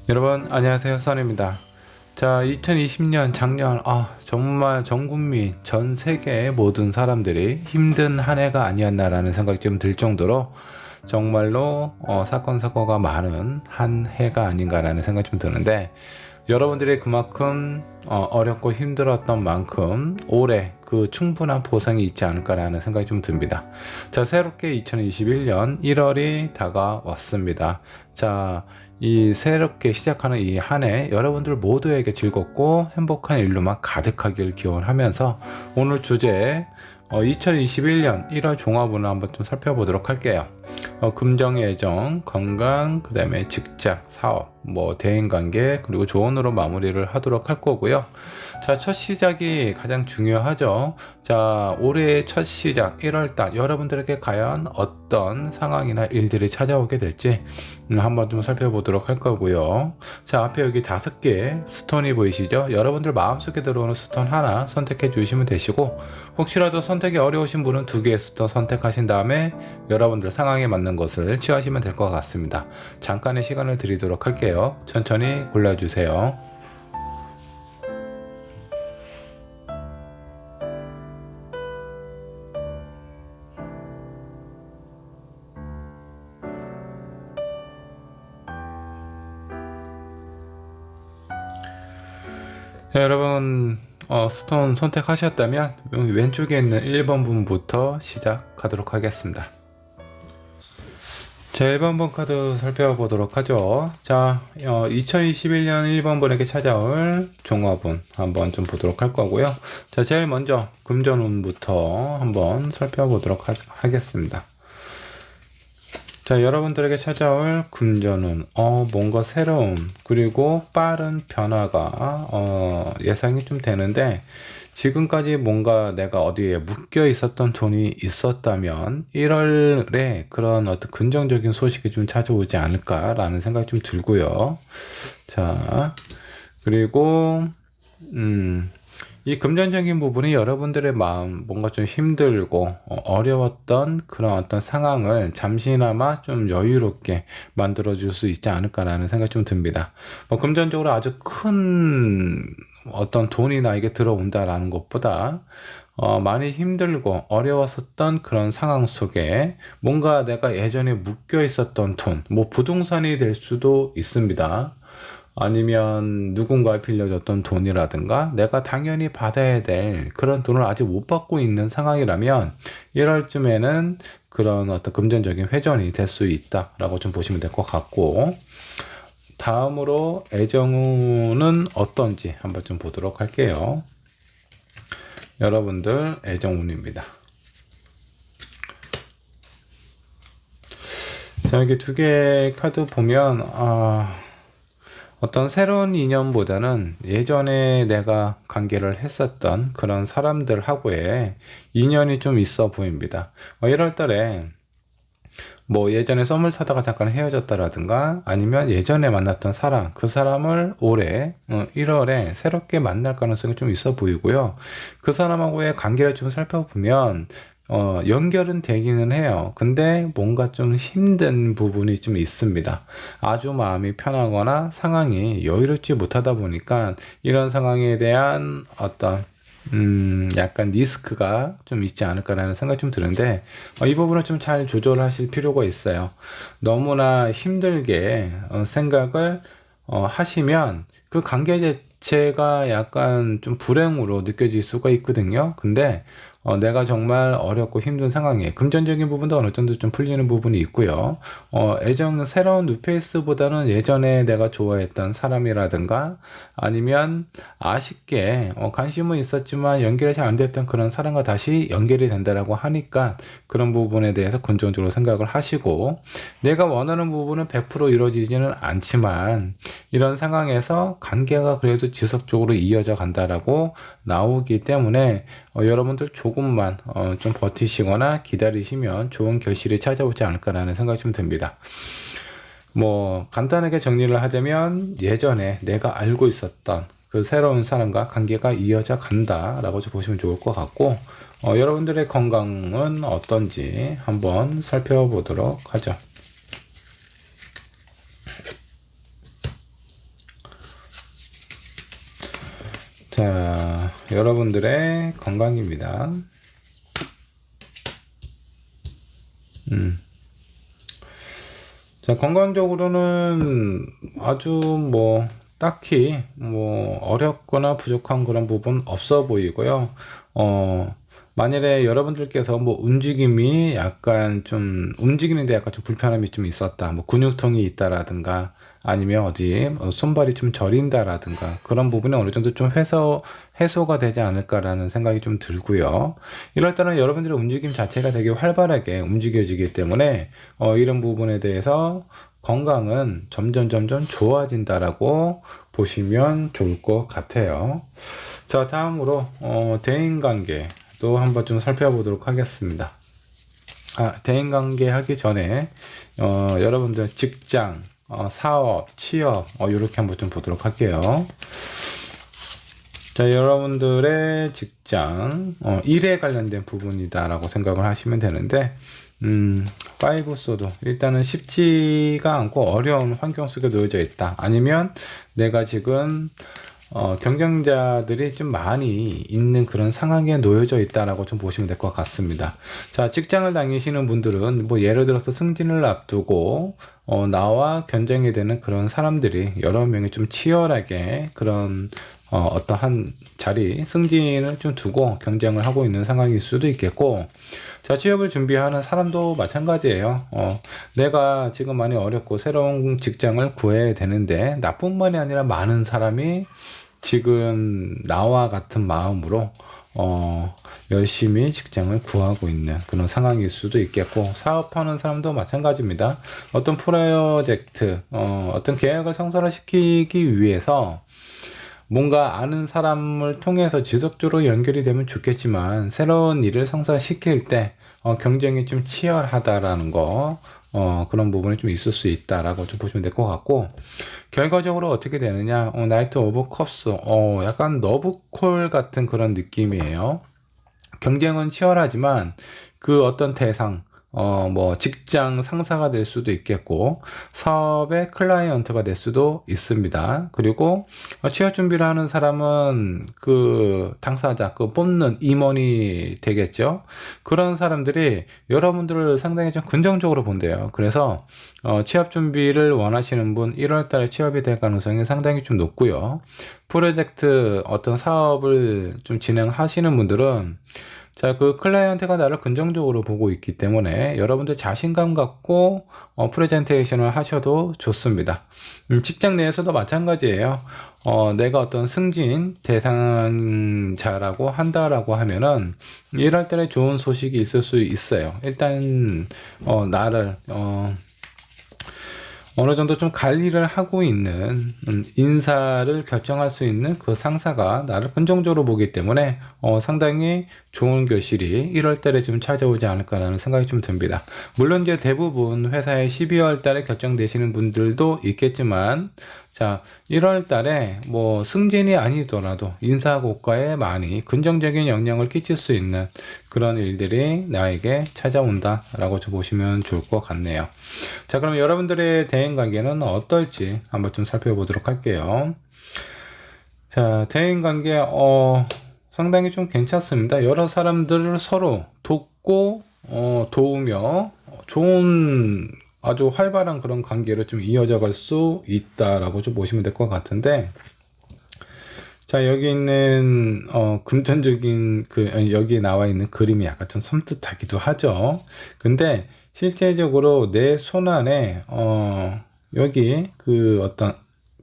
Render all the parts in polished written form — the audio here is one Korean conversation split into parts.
여러분 안녕하세요, 써니입니다. 자, 2020년 작년 정말 전 국민 전 세계의 모든 사람들이 힘든 한 해가 아니었나라는 생각이 좀 들 정도로 정말로 사건 사고가 많은 한 해가 아닌가라는 생각이 좀 드는데, 여러분들이 그만큼 어렵고 힘들었던 만큼 올해 그 충분한 보상이 있지 않을까라는 생각이 좀 듭니다. 자, 새롭게 2021년 1월이 다가왔습니다. 자, 이 새롭게 시작하는 이 한 해 여러분들 모두에게 즐겁고 행복한 일로만 가득하길 기원하면서 오늘 주제 2021년 1월 종합운을 한번 좀 살펴보도록 할게요. 금전, 애정, 건강, 그 다음에 직장, 사업, 대인관계, 그리고 조언으로 마무리를 하도록 할 거고요. 자, 첫 시작이 가장 중요하죠. 자, 올해의 첫 시작 1월달 여러분들에게 과연 어떤 상황이나 일들이 찾아오게 될지 한번 좀 살펴보도록 할 거고요. 자, 앞에 여기 5개 스톤이 보이시죠? 여러분들 마음속에 들어오는 스톤 하나 선택해 주시면 되시고, 혹시라도 선택이 어려우신 분은 2개의 스톤 선택하신 다음에 여러분들 상황에 맞는 것을 취하시면 될 것 같습니다. 잠깐의 시간을 드리도록 할게요. 천천히 골라주세요. 자, 여러분 스톤 선택하셨다면 여기 왼쪽에 있는 1번 분부터 시작하도록 하겠습니다. 자, 1번 분 카드 살펴보도록 하죠. 자, 2021년 1번 분에게 찾아올 종합운 한번 좀 보도록 할 거고요. 자, 제일 먼저 금전운부터 한번 살펴보도록 하겠습니다. 자, 여러분들에게 찾아올 금전운, 뭔가 새로운 그리고 빠른 변화가 예상이 좀 되는데, 지금까지 뭔가 내가 어디에 묶여 있었던 돈이 있었다면 1월에 그런 어떤 긍정적인 소식이 좀 찾아오지 않을까라는 생각이 좀 들고요. 자, 그리고 이 금전적인 부분이 여러분들의 마음, 뭔가 좀 힘들고 어려웠던 그런 어떤 상황을 잠시나마 좀 여유롭게 만들어줄 수 있지 않을까라는 생각이 좀 듭니다. 금전적으로 아주 큰 어떤 돈이 나에게 들어온다라는 것보다 많이 힘들고 어려웠었던 그런 상황 속에 뭔가 내가 예전에 묶여 있었던 돈, 부동산이 될 수도 있습니다. 아니면 누군가에 빌려줬던 돈이라든가 내가 당연히 받아야 될 그런 돈을 아직 못 받고 있는 상황이라면 1월쯤에는 그런 어떤 금전적인 회전이 될 수 있다라고 좀 보시면 될 것 같고, 다음으로 애정운은 어떤지 한번 좀 보도록 할게요. 여러분들 애정운입니다. 자, 여기 2개 카드 보면 어떤 새로운 인연보다는 예전에 내가 관계를 했었던 그런 사람들하고의 인연이 좀 있어 보입니다. 1월 달에 예전에 썸을 타다가 잠깐 헤어졌다라든가, 아니면 예전에 만났던 사람, 그 사람을 올해 1월에 새롭게 만날 가능성이 좀 있어 보이고요. 그 사람하고의 관계를 좀 살펴보면 연결은 되기는 해요. 근데 뭔가 좀 힘든 부분이 좀 있습니다. 아주 마음이 편하거나 상황이 여유롭지 못하다 보니까 이런 상황에 대한 어떤 약간 리스크가 좀 있지 않을까라는 생각이 좀 드는데, 이 부분을 좀 잘 조절하실 필요가 있어요. 너무나 힘들게 생각을 하시면 그 관계 자체가 약간 좀 불행으로 느껴질 수가 있거든요. 근데 내가 정말 어렵고 힘든 상황에 금전적인 부분도 어느 정도 좀 풀리는 부분이 있고요. 애정은 새로운 뉴페이스보다는 예전에 내가 좋아했던 사람이라든가, 아니면 아쉽게 관심은 있었지만 연결이 잘 안 됐던 그런 사람과 다시 연결이 된다라고 하니까 그런 부분에 대해서 긍정적으로 생각을 하시고, 내가 원하는 부분은 100% 이루어지지는 않지만 이런 상황에서 관계가 그래도 지속적으로 이어져 간다라고 나오기 때문에 여러분들 조금만 좀 버티시거나 기다리시면 좋은 결실이 찾아오지 않을까라는 생각이 좀 듭니다. 간단하게 정리를 하자면 예전에 내가 알고 있었던 그 새로운 사람과 관계가 이어져 간다라고 좀 보시면 좋을 것 같고, 여러분들의 건강은 어떤지 한번 살펴보도록 하죠. 자, 여러분들의 건강입니다. 자, 건강적으로는 아주 뭐 딱히 뭐 어렵거나 부족한 그런 부분 없어 보이고요. 만일에 여러분들께서 뭐 움직임이 약간 좀 움직이는데 약간 좀 불편함이 좀 있었다, 뭐 근육통이 있다라든가 아니면 어디 손발이 좀 저린다라든가 그런 부분이 어느 정도 좀 해소가 되지 않을까라는 생각이 좀 들고요. 이럴 때는 여러분들의 움직임 자체가 되게 활발하게 움직여지기 때문에 이런 부분에 대해서 건강은 점점 좋아진다라고 보시면 좋을 것 같아요. 자, 다음으로 대인관계도 한번 좀 살펴보도록 하겠습니다. 대인관계 하기 전에 여러분들 직장, 사업, 취업 이렇게 한번 좀 보도록 할게요. 자, 여러분들의 직장, 일에 관련된 부분이다라고 생각을 하시면 되는데, 5 소드 일단은 쉽지가 않고 어려운 환경 속에 놓여져 있다. 아니면 내가 지금 경쟁자들이 좀 많이 있는 그런 상황에 놓여져 있다라고 좀 보시면 될 것 같습니다. 자, 직장을 다니시는 분들은 뭐 예를 들어서 승진을 앞두고 나와 경쟁이 되는 그런 사람들이 여러 명이 좀 치열하게 그런 어떠한 자리 승진을 좀 두고 경쟁을 하고 있는 상황일 수도 있겠고, 자, 취업을 준비하는 사람도 마찬가지예요. 내가 지금 많이 어렵고 새로운 직장을 구해야 되는데 나뿐만이 아니라 많은 사람이 지금 나와 같은 마음으로 열심히 직장을 구하고 있는 그런 상황일 수도 있겠고, 사업하는 사람도 마찬가지입니다. 어떤 프로젝트, 어떤 계획을 성사시키기 위해서 뭔가 아는 사람을 통해서 지속적으로 연결이 되면 좋겠지만 새로운 일을 성사시킬 때 경쟁이 좀 치열하다라는 거, 그런 부분이 좀 있을 수 있다라고 좀 보시면 될 것 같고, 결과적으로 어떻게 되느냐, 나이트 오브 컵스, 약간 러브콜 같은 그런 느낌이에요. 경쟁은 치열하지만 그 어떤 대상, 뭐 직장 상사가 될 수도 있겠고 사업의 클라이언트가 될 수도 있습니다. 그리고 취업 준비를 하는 사람은 그 당사자, 그 뽑는 임원이 되겠죠. 그런 사람들이 여러분들을 상당히 좀 긍정적으로 본대요. 그래서 취업 준비를 원하시는 분 1월 달에 취업이 될 가능성이 상당히 좀 높고요. 프로젝트 어떤 사업을 좀 진행하시는 분들은 자, 그 클라이언트가 나를 긍정적으로 보고 있기 때문에 여러분들 자신감 갖고 프레젠테이션을 하셔도 좋습니다. 직장 내에서도 마찬가지예요. 내가 어떤 승진 대상자라고 한다라고 하면은 1월 달에 좋은 소식이 있을 수 있어요. 일단 나를 어느 정도 좀 관리를 하고 있는 인사를 결정할 수 있는 그 상사가 나를 긍정적으로 보기 때문에 상당히 좋은 교실이 1월 달에 좀 찾아오지 않을까라는 생각이 좀 듭니다. 물론 이제 대부분 회사에 12월 달에 결정되시는 분들도 있겠지만, 자, 1월 달에 뭐 승진이 아니더라도 인사고과에 많이 긍정적인 영향을 끼칠 수 있는 그런 일들이 나에게 찾아온다라고 좀 보시면 좋을 것 같네요. 자, 그럼 여러분들의 대인관계는 어떨지 한번 좀 살펴보도록 할게요. 자, 대인관계 상당히 좀 괜찮습니다. 여러 사람들을 서로 돕고 도우며 좋은 아주 활발한 그런 관계로 좀 이어져 갈 수 있다라고 좀 보시면 될 것 같은데, 자, 여기 있는 금전적인 여기 나와 있는 그림이 약간 좀 섬뜩하기도 하죠. 근데 실제적으로 내 손안에 여기 그 어떤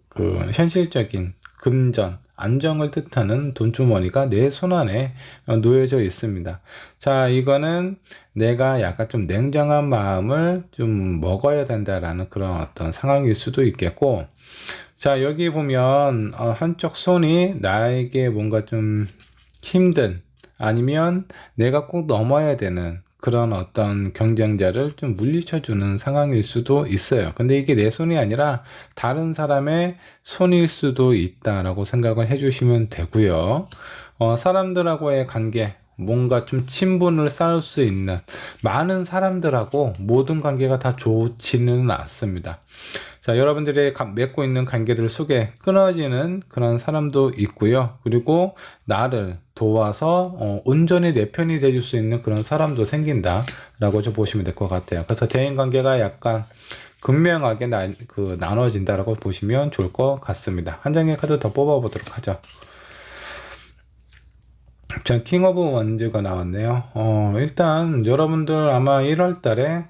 그 현실적인 금전 안정을 뜻하는 돈주머니가 내 손안에 놓여져 있습니다. 자, 이거는 내가 약간 좀 냉정한 마음을 좀 먹어야 된다라는 그런 어떤 상황일 수도 있겠고, 자, 여기 보면 한쪽 손이 나에게 뭔가 좀 힘든, 아니면 내가 꼭 넘어야 되는 그런 어떤 경쟁자를 좀 물리쳐주는 상황일 수도 있어요. 근데 이게 내 손이 아니라 다른 사람의 손일 수도 있다라고 생각을 해주시면 되고요. 사람들하고의 관계, 뭔가 좀 친분을 쌓을 수 있는 많은 사람들하고 모든 관계가 다 좋지는 않습니다. 자, 여러분들이 맺고 있는 관계들 속에 끊어지는 그런 사람도 있고요. 그리고 나를 도와서 온전히 내 편이 돼줄 수 있는 그런 사람도 생긴다라고 좀 보시면 될 것 같아요. 그래서 대인 관계가 약간 극명하게 나눠진다라고 보시면 좋을 것 같습니다. 한 장의 카드 더 뽑아보도록 하죠. 자, 킹 오브 원즈가 나왔네요. 일단 여러분들 아마 1월 달에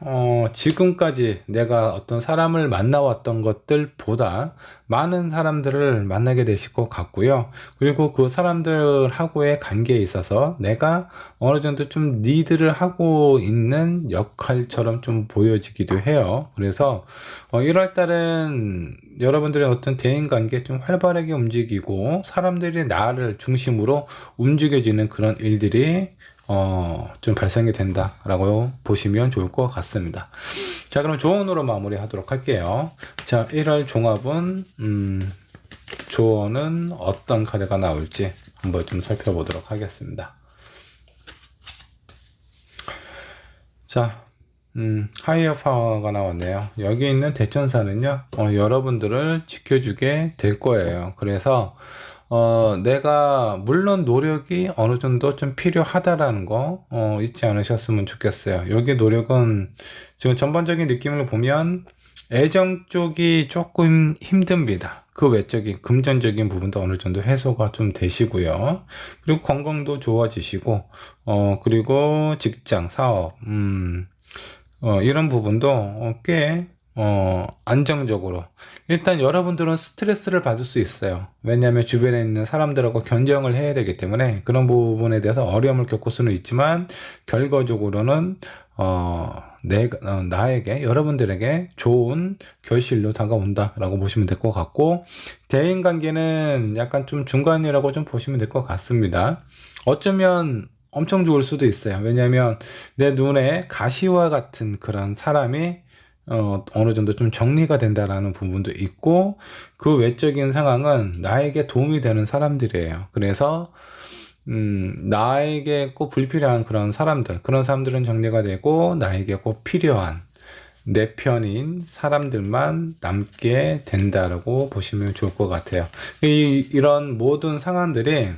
지금까지 내가 어떤 사람을 만나왔던 것들보다 많은 사람들을 만나게 되실 것 같고요. 그리고 그 사람들하고의 관계에 있어서 내가 어느 정도 좀 리드를 하고 있는 역할처럼 좀 보여지기도 해요. 그래서 1월 달은 여러분들의 어떤 대인관계 좀 활발하게 움직이고 사람들이 나를 중심으로 움직여지는 그런 일들이 좀 발생이 된다라고 보시면 좋을 것 같습니다. 자, 그럼 조언으로 마무리하도록 할게요. 자, 1월 종합은 조언은 어떤 카드가 나올지 한번 좀 살펴보도록 하겠습니다. 자, 하이어 파워가 나왔네요. 여기 있는 대천사는요, 여러분들을 지켜주게 될 거예요. 그래서 내가 물론 노력이 어느 정도 좀 필요하다라는 거 잊지 않으셨으면 좋겠어요. 여기 노력은 지금 전반적인 느낌을 보면 애정 쪽이 조금 힘듭니다. 그 외적인 금전적인 부분도 어느 정도 해소가 좀 되시고요. 그리고 건강도 좋아지시고 그리고 직장, 사업 이런 부분도 꽤 안정적으로 일단 여러분들은 스트레스를 받을 수 있어요. 왜냐하면 주변에 있는 사람들하고 견정을 해야 되기 때문에 그런 부분에 대해서 어려움을 겪을 수는 있지만 결과적으로는 나에게 여러분들에게 좋은 결실로 다가온다라고 보시면 될 것 같고 대인관계는 약간 좀 중간이라고 좀 보시면 될 것 같습니다. 어쩌면 엄청 좋을 수도 있어요. 왜냐하면 내 눈에 가시와 같은 그런 사람이 어느 정도 좀 정리가 된다라는 부분도 있고 그 외적인 상황은 나에게 도움이 되는 사람들이에요. 그래서 나에게 꼭 불필요한 그런 사람들은 정리가 되고 나에게 꼭 필요한 내 편인 사람들만 남게 된다라고 보시면 좋을 것 같아요. 이런 모든 상황들이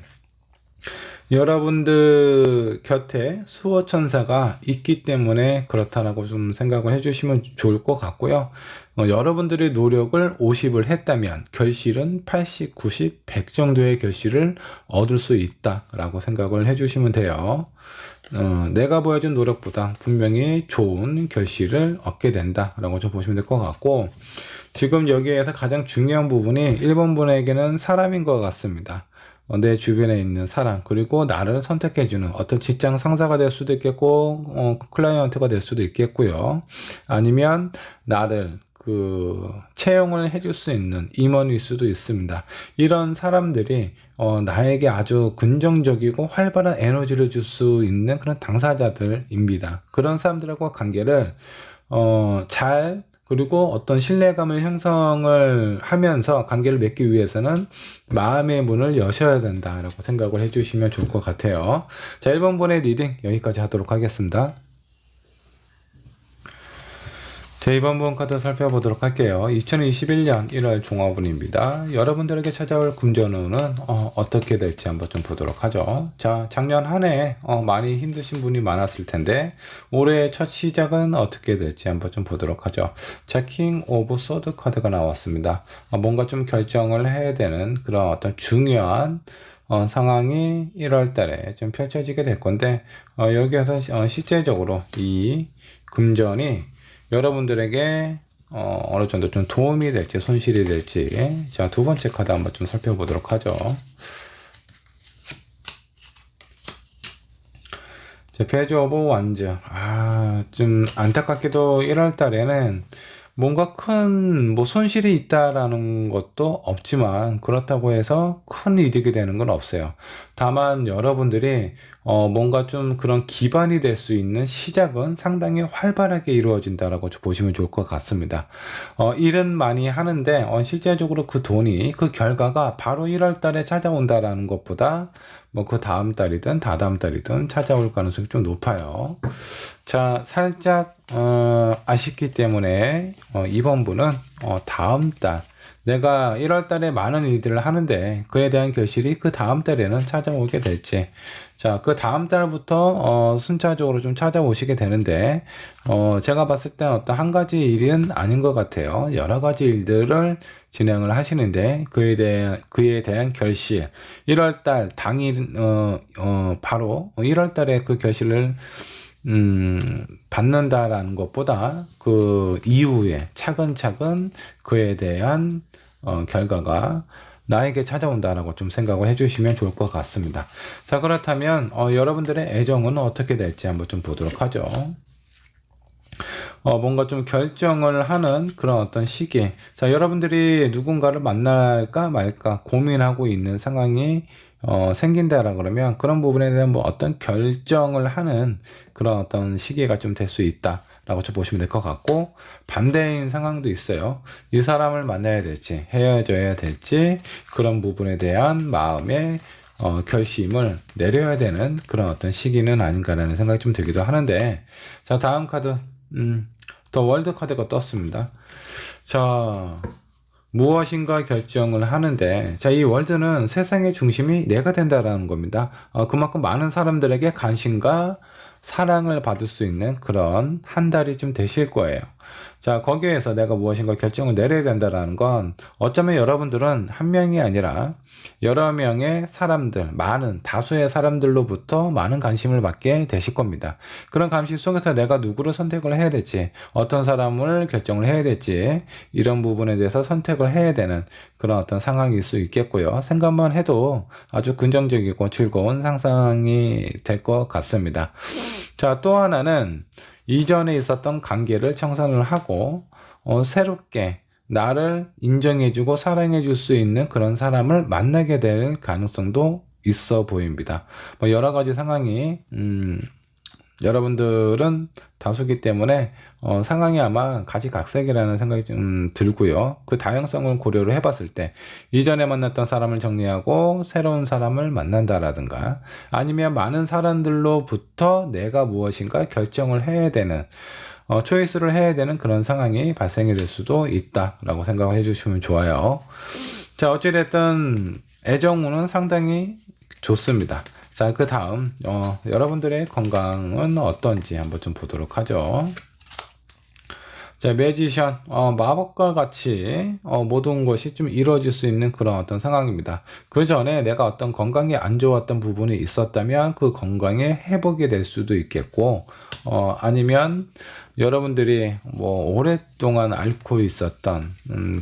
여러분들 곁에 수호천사가 있기 때문에 그렇다라고 좀 생각을 해주시면 좋을 것 같고요. 여러분들의 노력을 50을 했다면 결실은 80, 90, 100 정도의 결실을 얻을 수 있다라고 생각을 해주시면 돼요. 내가 보여준 노력보다 분명히 좋은 결실을 얻게 된다라고 좀 보시면 될 것 같고 지금 여기에서 가장 중요한 부분이 1번 분에게는 사람인 것 같습니다. 내 주변에 있는 사람 그리고 나를 선택해주는 어떤 직장 상사가 될 수도 있겠고 클라이언트가 될 수도 있겠고요. 아니면 나를 채용을 해줄 수 있는 임원일 수도 있습니다. 이런 사람들이 나에게 아주 긍정적이고 활발한 에너지를 줄 수 있는 그런 당사자들입니다. 그런 사람들하고 관계를 잘 그리고 어떤 신뢰감을 형성을 하면서 관계를 맺기 위해서는 마음의 문을 여셔야 된다라고 생각을 해주시면 좋을 것 같아요. 자, 1번 번의 리딩 여기까지 하도록 하겠습니다. 자, 이번 분 카드 살펴보도록 할게요. 2021년 1월 종합운입니다. 여러분들에게 찾아올 금전운은 어떻게 될지 한번 좀 보도록 하죠. 자, 작년 한 해 많이 힘드신 분이 많았을 텐데 올해의 첫 시작은 어떻게 될지 한번 좀 보도록 하죠. 자, 킹 오브 소드 카드가 나왔습니다. 뭔가 좀 결정을 해야 되는 그런 어떤 중요한 상황이 1월 달에 좀 펼쳐지게 될 건데 여기에서 실제적으로 이 금전이 여러분들에게 어느 정도 좀 도움이 될지 손실이 될지 자, 두 번째 카드 한번 좀 살펴보도록 하죠. 자, 페이지 오브 완즈. 좀 안타깝게도 1월 달에는 뭔가 큰 손실이 있다라는 것도 없지만 그렇다고 해서 큰 이득이 되는 건 없어요. 다만 여러분들이 뭔가 좀 그런 기반이 될 수 있는 시작은 상당히 활발하게 이루어진다라고 보시면 좋을 것 같습니다. 일은 많이 하는데 실제적으로 그 돈이 그 결과가 바로 1월 달에 찾아온다라는 것보다 뭐 그 다음 달이든 다다음 달이든 찾아올 가능성이 좀 높아요. 자, 살짝 아쉽기 때문에 이번 분은 다음 달, 내가 1월 달에 많은 일들을 하는데 그에 대한 결실이 그 다음 달에는 찾아오게 될지, 자, 그 다음 달부터 순차적으로 좀 찾아오시게 되는데, 제가 봤을 때 어떤 한 가지 일은 아닌 것 같아요. 여러 가지 일들을 진행을 하시는데 그에 대한 결실, 1월 달 당일 바로 1월 달에 그 결실을 받는다라는 것보다 그 이후에 차근차근 그에 대한 결과가 나에게 찾아온다라고 좀 생각을 해주시면 좋을 것 같습니다. 자, 그렇다면 여러분들의 애정은 어떻게 될지 한번 좀 보도록 하죠. 뭔가 좀 결정을 하는 그런 어떤 시기. 자, 여러분들이 누군가를 만날까 말까 고민하고 있는 상황이 생긴다라 그러면 그런 부분에 대한 뭐 어떤 결정을 하는 그런 어떤 시기가 좀 될 수 있다 라고 좀 보시면 될 것 같고, 반대인 상황도 있어요. 이 사람을 만나야 될지 헤어져야 될지 그런 부분에 대한 마음의 결심을 내려야 되는 그런 어떤 시기는 아닌가라는 생각이 좀 들기도 하는데, 자, 다음 카드 더 월드 카드가 떴습니다. 자, 무엇인가 결정을 하는데, 자, 이 월드는 세상의 중심이 내가 된다라는 겁니다. 그만큼 많은 사람들에게 관심과 사랑을 받을 수 있는 그런 한 달이 좀 되실 거예요. 자, 거기에서 내가 무엇인가 결정을 내려야 된다라는 건 어쩌면 여러분들은 한 명이 아니라 여러 명의 사람들, 많은 다수의 사람들로부터 많은 관심을 받게 되실 겁니다. 그런 관심 속에서 내가 누구를 선택을 해야 될지, 어떤 사람을 결정을 해야 될지, 이런 부분에 대해서 선택을 해야 되는 그런 어떤 상황일 수 있겠고요. 생각만 해도 아주 긍정적이고 즐거운 상상이 될 것 같습니다. 자, 또 하나는 이전에 있었던 관계를 청산을 하고 새롭게 나를 인정해주고 사랑해줄 수 있는 그런 사람을 만나게 될 가능성도 있어 보입니다. 뭐 여러 가지 상황이 여러분들은 다수기 때문에 상황이 아마 가지각색이라는 생각이 좀 들고요. 그 다양성을 고려를 해봤을 때 이전에 만났던 사람을 정리하고 새로운 사람을 만난다라든가, 아니면 많은 사람들로부터 내가 무엇인가 결정을 해야 되는 초이스를 해야 되는 그런 상황이 발생이 될 수도 있다라고 생각을 해주시면 좋아요. 자, 어찌됐든 애정운은 상당히 좋습니다. 자, 그 다음 여러분들의 건강은 어떤지 한번 좀 보도록 하죠. 자, 매지션, 마법과 같이 모든 것이 좀 이루어질 수 있는 그런 어떤 상황입니다. 그 전에 내가 어떤 건강이 안 좋았던 부분이 있었다면 그 건강의 회복이 될 수도 있겠고, 아니면 여러분들이 뭐 오랫동안 앓고 있었던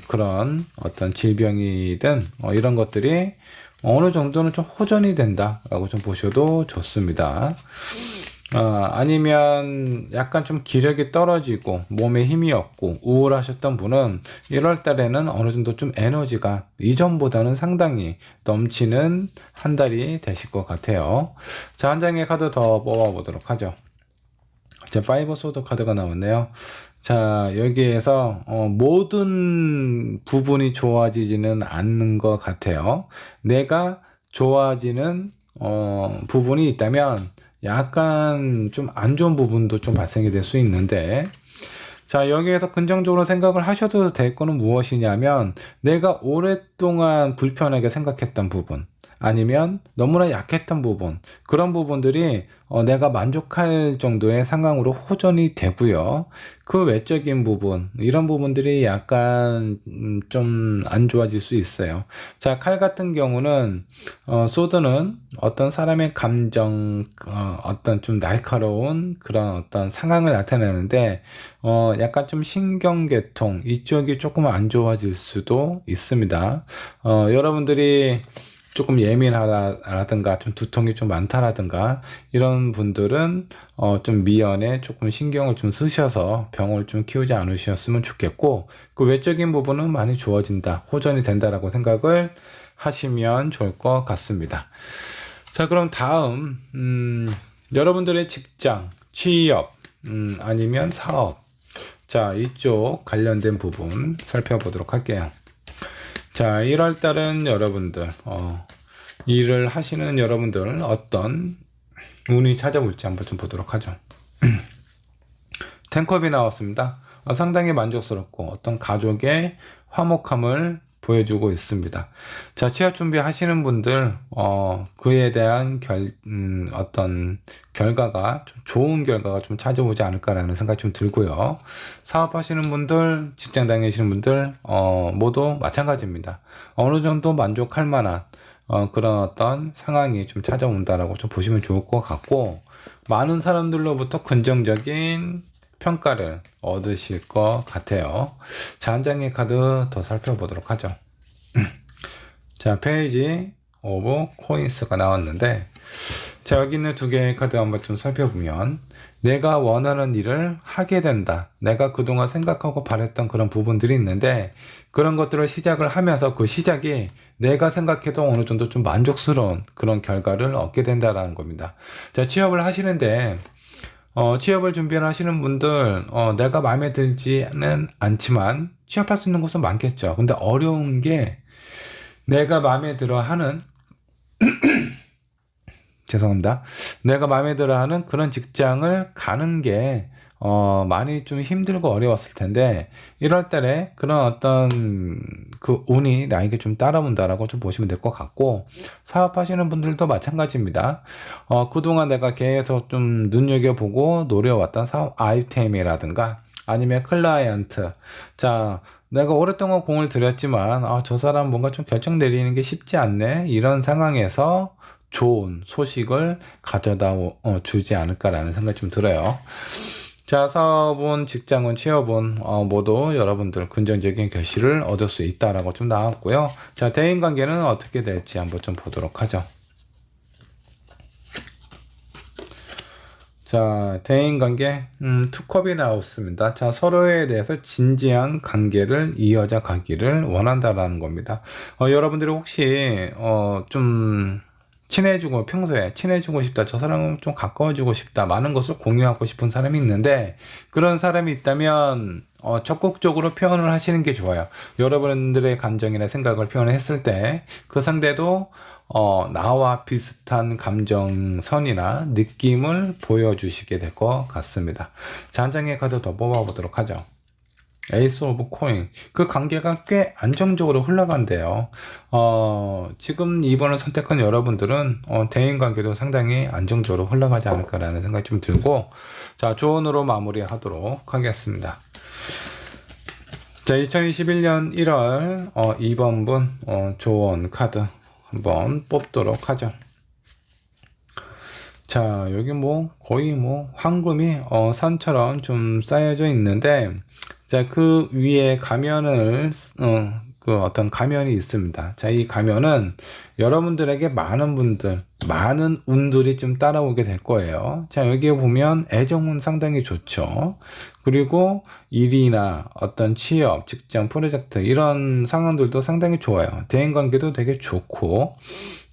그런 어떤 질병이든 이런 것들이 어느 정도는 좀 호전이 된다라고 좀 보셔도 좋습니다. 아니면 약간 좀 기력이 떨어지고 몸에 힘이 없고 우울하셨던 분은 1월 달에는 어느 정도 좀 에너지가 이전보다는 상당히 넘치는 한 달이 되실 것 같아요. 자, 한 장의 카드 더 뽑아보도록 하죠. 자, 파이브 소드 카드가 나왔네요. 자, 여기에서 모든 부분이 좋아지지는 않는 것 같아요. 내가 좋아지는 부분이 있다면 약간 좀 안 좋은 부분도 좀 발생이 될 수 있는데, 자, 여기에서 긍정적으로 생각을 하셔도 될 거는 무엇이냐면, 내가 오랫동안 불편하게 생각했던 부분, 아니면 너무나 약했던 부분, 그런 부분들이 내가 만족할 정도의 상황으로 호전이 되고요. 그 외적인 부분, 이런 부분들이 약간 좀 안 좋아질 수 있어요. 자, 칼 같은 경우는 소드는 어떤 사람의 감정, 어떤 좀 날카로운 그런 어떤 상황을 나타내는데 약간 좀 신경계통 이쪽이 조금 안 좋아질 수도 있습니다. 여러분들이 조금 예민하다라든가 좀 두통이 좀 많다라든가 이런 분들은 좀 미연에 조금 신경을 좀 쓰셔서 병을 좀 키우지 않으셨으면 좋겠고, 그 외적인 부분은 많이 좋아진다, 호전이 된다라고 생각을 하시면 좋을 것 같습니다. 자, 그럼 다음 여러분들의 직장, 취업, 아니면 사업, 자, 이쪽 관련된 부분 살펴보도록 할게요. 자, 1월 달은 여러분들 일을 하시는 여러분들 어떤 운이 찾아올지 한번 좀 보도록 하죠. 텐컵이 나왔습니다. 상당히 만족스럽고 어떤 가족의 화목함을 보여주고 있습니다. 자, 취업 준비 하시는 분들, 그에 대한 어떤 결과가, 좋은 결과가 좀 찾아오지 않을까라는 생각이 좀 들고요. 사업하시는 분들, 직장 다니시는 분들, 모두 마찬가지입니다. 어느 정도 만족할 만한, 그런 어떤 상황이 좀 찾아온다라고 좀 보시면 좋을 것 같고, 많은 사람들로부터 긍정적인 평가를 얻으실 것 같아요. 자, 한 장의 카드 더 살펴보도록 하죠. 자, 페이지 오브 코인스가 나왔는데, 자, 여기 있는 두 개의 카드 한번 좀 살펴보면, 내가 원하는 일을 하게 된다. 내가 그동안 생각하고 바랬던 그런 부분들이 있는데, 그런 것들을 시작을 하면서 그 시작이 내가 생각해도 어느 정도 좀 만족스러운 그런 결과를 얻게 된다라는 겁니다. 자, 취업을 하시는데, 취업을 준비하시는 분들, 내가 마음에 들지는 않지만 취업할 수 있는 곳은 많겠죠. 근데 어려운 게 내가 마음에 들어 하는, 죄송합니다. 내가 마음에 들어 하는 그런 직장을 가는 게, 많이 좀 힘들고 어려웠을 텐데, 1월 달에 그런 어떤 그 운이 나에게 좀 따라온다라고 좀 보시면 될 것 같고, 사업하시는 분들도 마찬가지입니다. 그동안 내가 계속 좀 눈여겨보고 노려왔던 사업 아이템이라든가, 아니면 클라이언트. 자, 내가 오랫동안 공을 들였지만, 저 사람 뭔가 좀 결정 내리는 게 쉽지 않네. 이런 상황에서 좋은 소식을 가져다 주지 않을까라는 생각이 좀 들어요. 자, 사업은, 직장은, 취업은 모두 여러분들 긍정적인 결실을 얻을 수 있다라고 좀 나왔고요. 자, 대인관계는 어떻게 될지 한번 좀 보도록 하죠. 자, 대인관계, 투컵이 나왔습니다. 자, 서로에 대해서 진지한 관계를 이어져 가기를 원한다라는 겁니다. 여러분들이 혹시 좀 친해지고, 평소에 친해지고 싶다, 저 사람은 좀 가까워지고 싶다, 많은 것을 공유하고 싶은 사람이 있는데, 그런 사람이 있다면 적극적으로 표현을 하시는 게 좋아요. 여러분들의 감정이나 생각을 표현했을 때 그 상대도 나와 비슷한 감정선이나 느낌을 보여주시게 될 것 같습니다. 자, 한 장의 카드 더 뽑아보도록 하죠. 에이스 오브 코인. 그 관계가 꽤 안정적으로 흘러간대요. 지금 이번을 선택한 여러분들은 대인관계도 상당히 안정적으로 흘러가지 않을까라는 생각이 좀 들고, 자, 조언으로 마무리하도록 하겠습니다. 자, 2021년 1월 2번분 조언 카드 한번 뽑도록 하죠. 자, 여기 거의 황금이 산처럼 좀 쌓여져 있는데, 자, 그 위에 가면을 그 어떤 가면이 있습니다. 자, 이 가면은 여러분들에게 많은 운들이 좀 따라오게 될 거예요. 자, 여기에 보면 애정운 상당히 좋죠. 그리고 일이나 어떤 취업, 직장, 프로젝트 이런 상황들도 상당히 좋아요. 대인관계도 되게 좋고,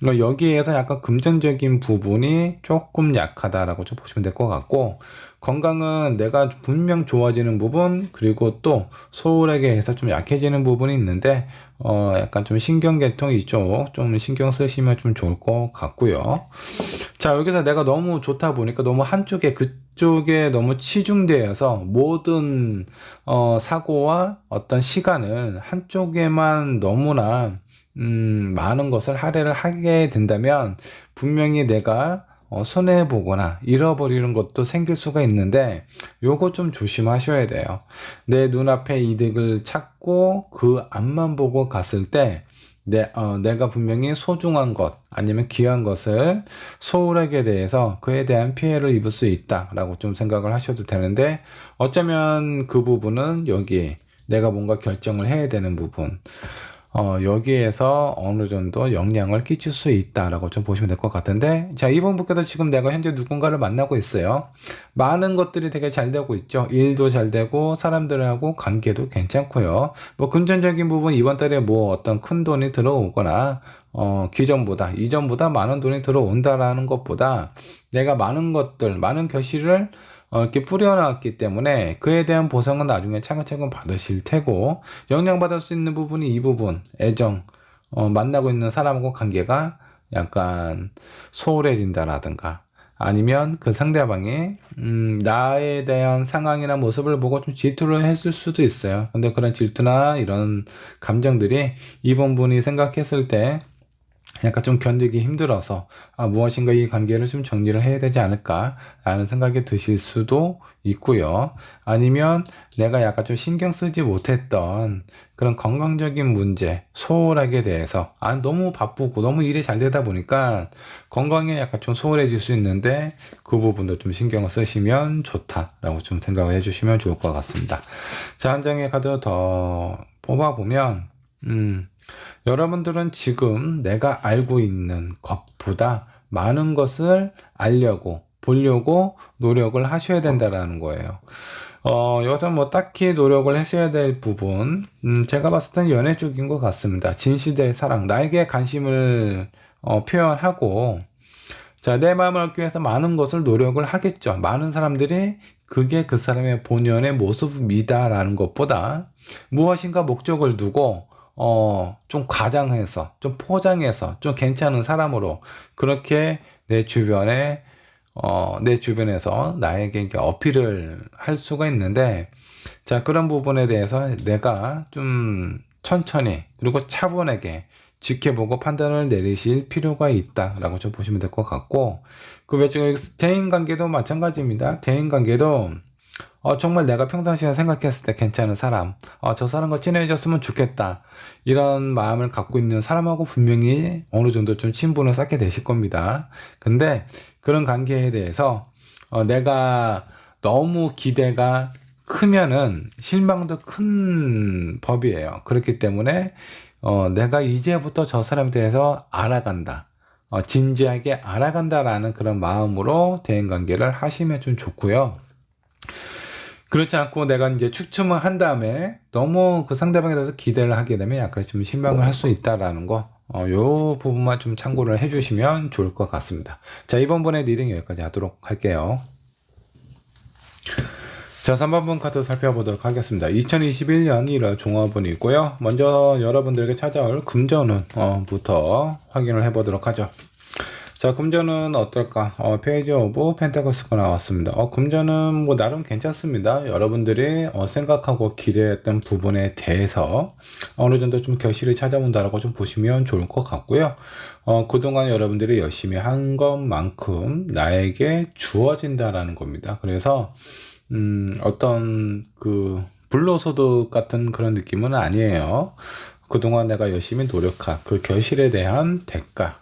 여기에서 약간 금전적인 부분이 조금 약하다라고 좀 보시면 될 것 같고, 건강은 내가 분명 좋아지는 부분, 그리고 또 소홀하게 해서 좀 약해지는 부분이 있는데, 약간 좀 신경계통 이쪽 좀 신경 쓰시면 좀 좋을 것 같고요. 자, 여기서 내가 너무 좋다 보니까 너무 그쪽에 너무 치중되어서 모든 사고와 어떤 시간을 한쪽에만 너무나 많은 것을 할애를 하게 된다면 분명히 내가 손해보거나 잃어버리는 것도 생길 수가 있는데, 요거 좀 조심하셔야 돼요. 내 눈앞에 이득을 찾고 그 앞만 보고 갔을 때 내가 분명히 소중한 것 아니면 귀한 것을 소홀하게 대해서 그에 대한 피해를 입을 수 있다라고 좀 생각을 하셔도 되는데, 어쩌면 그 부분은 여기 내가 뭔가 결정을 해야 되는 부분, 여기에서 어느 정도 영향을 끼칠 수 있다라고 좀 보시면 될 것 같은데, 자, 이번 분께도 지금 내가 현재 누군가를 만나고 있어요. 많은 것들이 되게 잘 되고 있죠. 일도 잘 되고 사람들하고 관계도 괜찮고요. 금전적인 부분 이번 달에 어떤 큰 돈이 들어오거나 이전보다 많은 돈이 들어온다라는 것보다 내가 많은 결실을 이렇게 뿌려놨기 때문에 그에 대한 보상은 나중에 차근차근 받으실 테고, 영향받을 수 있는 부분이 이 부분, 애정, 만나고 있는 사람하고 관계가 약간 소홀해진다라든가 아니면 그 상대방이 나에 대한 상황이나 모습을 보고 좀 질투를 했을 수도 있어요. 근데 그런 질투나 이런 감정들이 이번 분이 생각했을 때 약간 좀 견디기 힘들어서 무엇인가 이 관계를 좀 정리를 해야 되지 않을까 라는 생각이 드실 수도 있고요. 아니면 내가 약간 좀 신경 쓰지 못했던 그런 건강적인 문제, 소홀하게 대해서 너무 바쁘고 너무 일이 잘 되다 보니까 건강에 약간 좀 소홀해질 수 있는데 그 부분도 좀 신경을 쓰시면 좋다라고 좀 생각을 해주시면 좋을 것 같습니다. 자, 한 장의 카드 더 뽑아보면 여러분들은 지금 내가 알고 있는 것보다 많은 것을 알려고, 보려고 노력을 하셔야 된다라는 거예요. 여기서 뭐 딱히 노력을 하셔야 될 부분, 제가 봤을 땐 연애 쪽인 것 같습니다. 진실될 사랑, 나에게 관심을 표현하고, 자, 내 마음을 얻기 위해서 많은 것을 노력을 하겠죠. 많은 사람들이 그게 그 사람의 본연의 모습이다라는 것보다 무엇인가 목적을 두고 좀 과장해서, 좀 포장해서, 좀 괜찮은 사람으로 그렇게 내 주변에서 나에게 이렇게 어필을 할 수가 있는데, 자, 그런 부분에 대해서 내가 좀 천천히, 그리고 차분하게 지켜보고 판단을 내리실 필요가 있다라고 좀 보시면 될 것 같고, 그 외적인 대인관계도 마찬가지입니다. 대인관계도 정말 내가 평상시에 생각했을 때 괜찮은 사람, 저 사람과 친해졌으면 좋겠다. 이런 마음을 갖고 있는 사람하고 분명히 어느 정도 좀 친분을 쌓게 되실 겁니다. 근데 그런 관계에 대해서 내가 너무 기대가 크면은 실망도 큰 법이에요. 그렇기 때문에 내가 이제부터 저 사람에 대해서 알아간다. 진지하게 알아간다라는 그런 마음으로 대인관계를 하시면 좀 좋고요. 그렇지 않고 내가 이제 추첨을 한 다음에 너무 그 상대방에 대해서 기대를 하게 되면 약간 좀 실망을 할 수 있다라는 거, 요 부분만 좀 참고를 해주시면 좋을 것 같습니다. 자, 이번 번의 리딩 여기까지 하도록 할게요. 자, 3번분 카드 살펴보도록 하겠습니다. 2021년 1월 종합운이고요. 먼저 여러분들에게 찾아올 금전운부터 확인을 해보도록 하죠. 자, 금전은 어떨까? 페이지 오브 펜타클스가 나왔습니다. 금전은 뭐 나름 괜찮습니다. 여러분들이 생각하고 기대했던 부분에 대해서 어느 정도 좀 결실을 찾아온다라고 좀 보시면 좋을 것 같고요. 그동안 여러분들이 열심히 한 것만큼 나에게 주어진다라는 겁니다. 그래서 어떤 그 불로소득 같은 그런 느낌은 아니에요. 그동안 내가 열심히 노력한 그 결실에 대한 대가,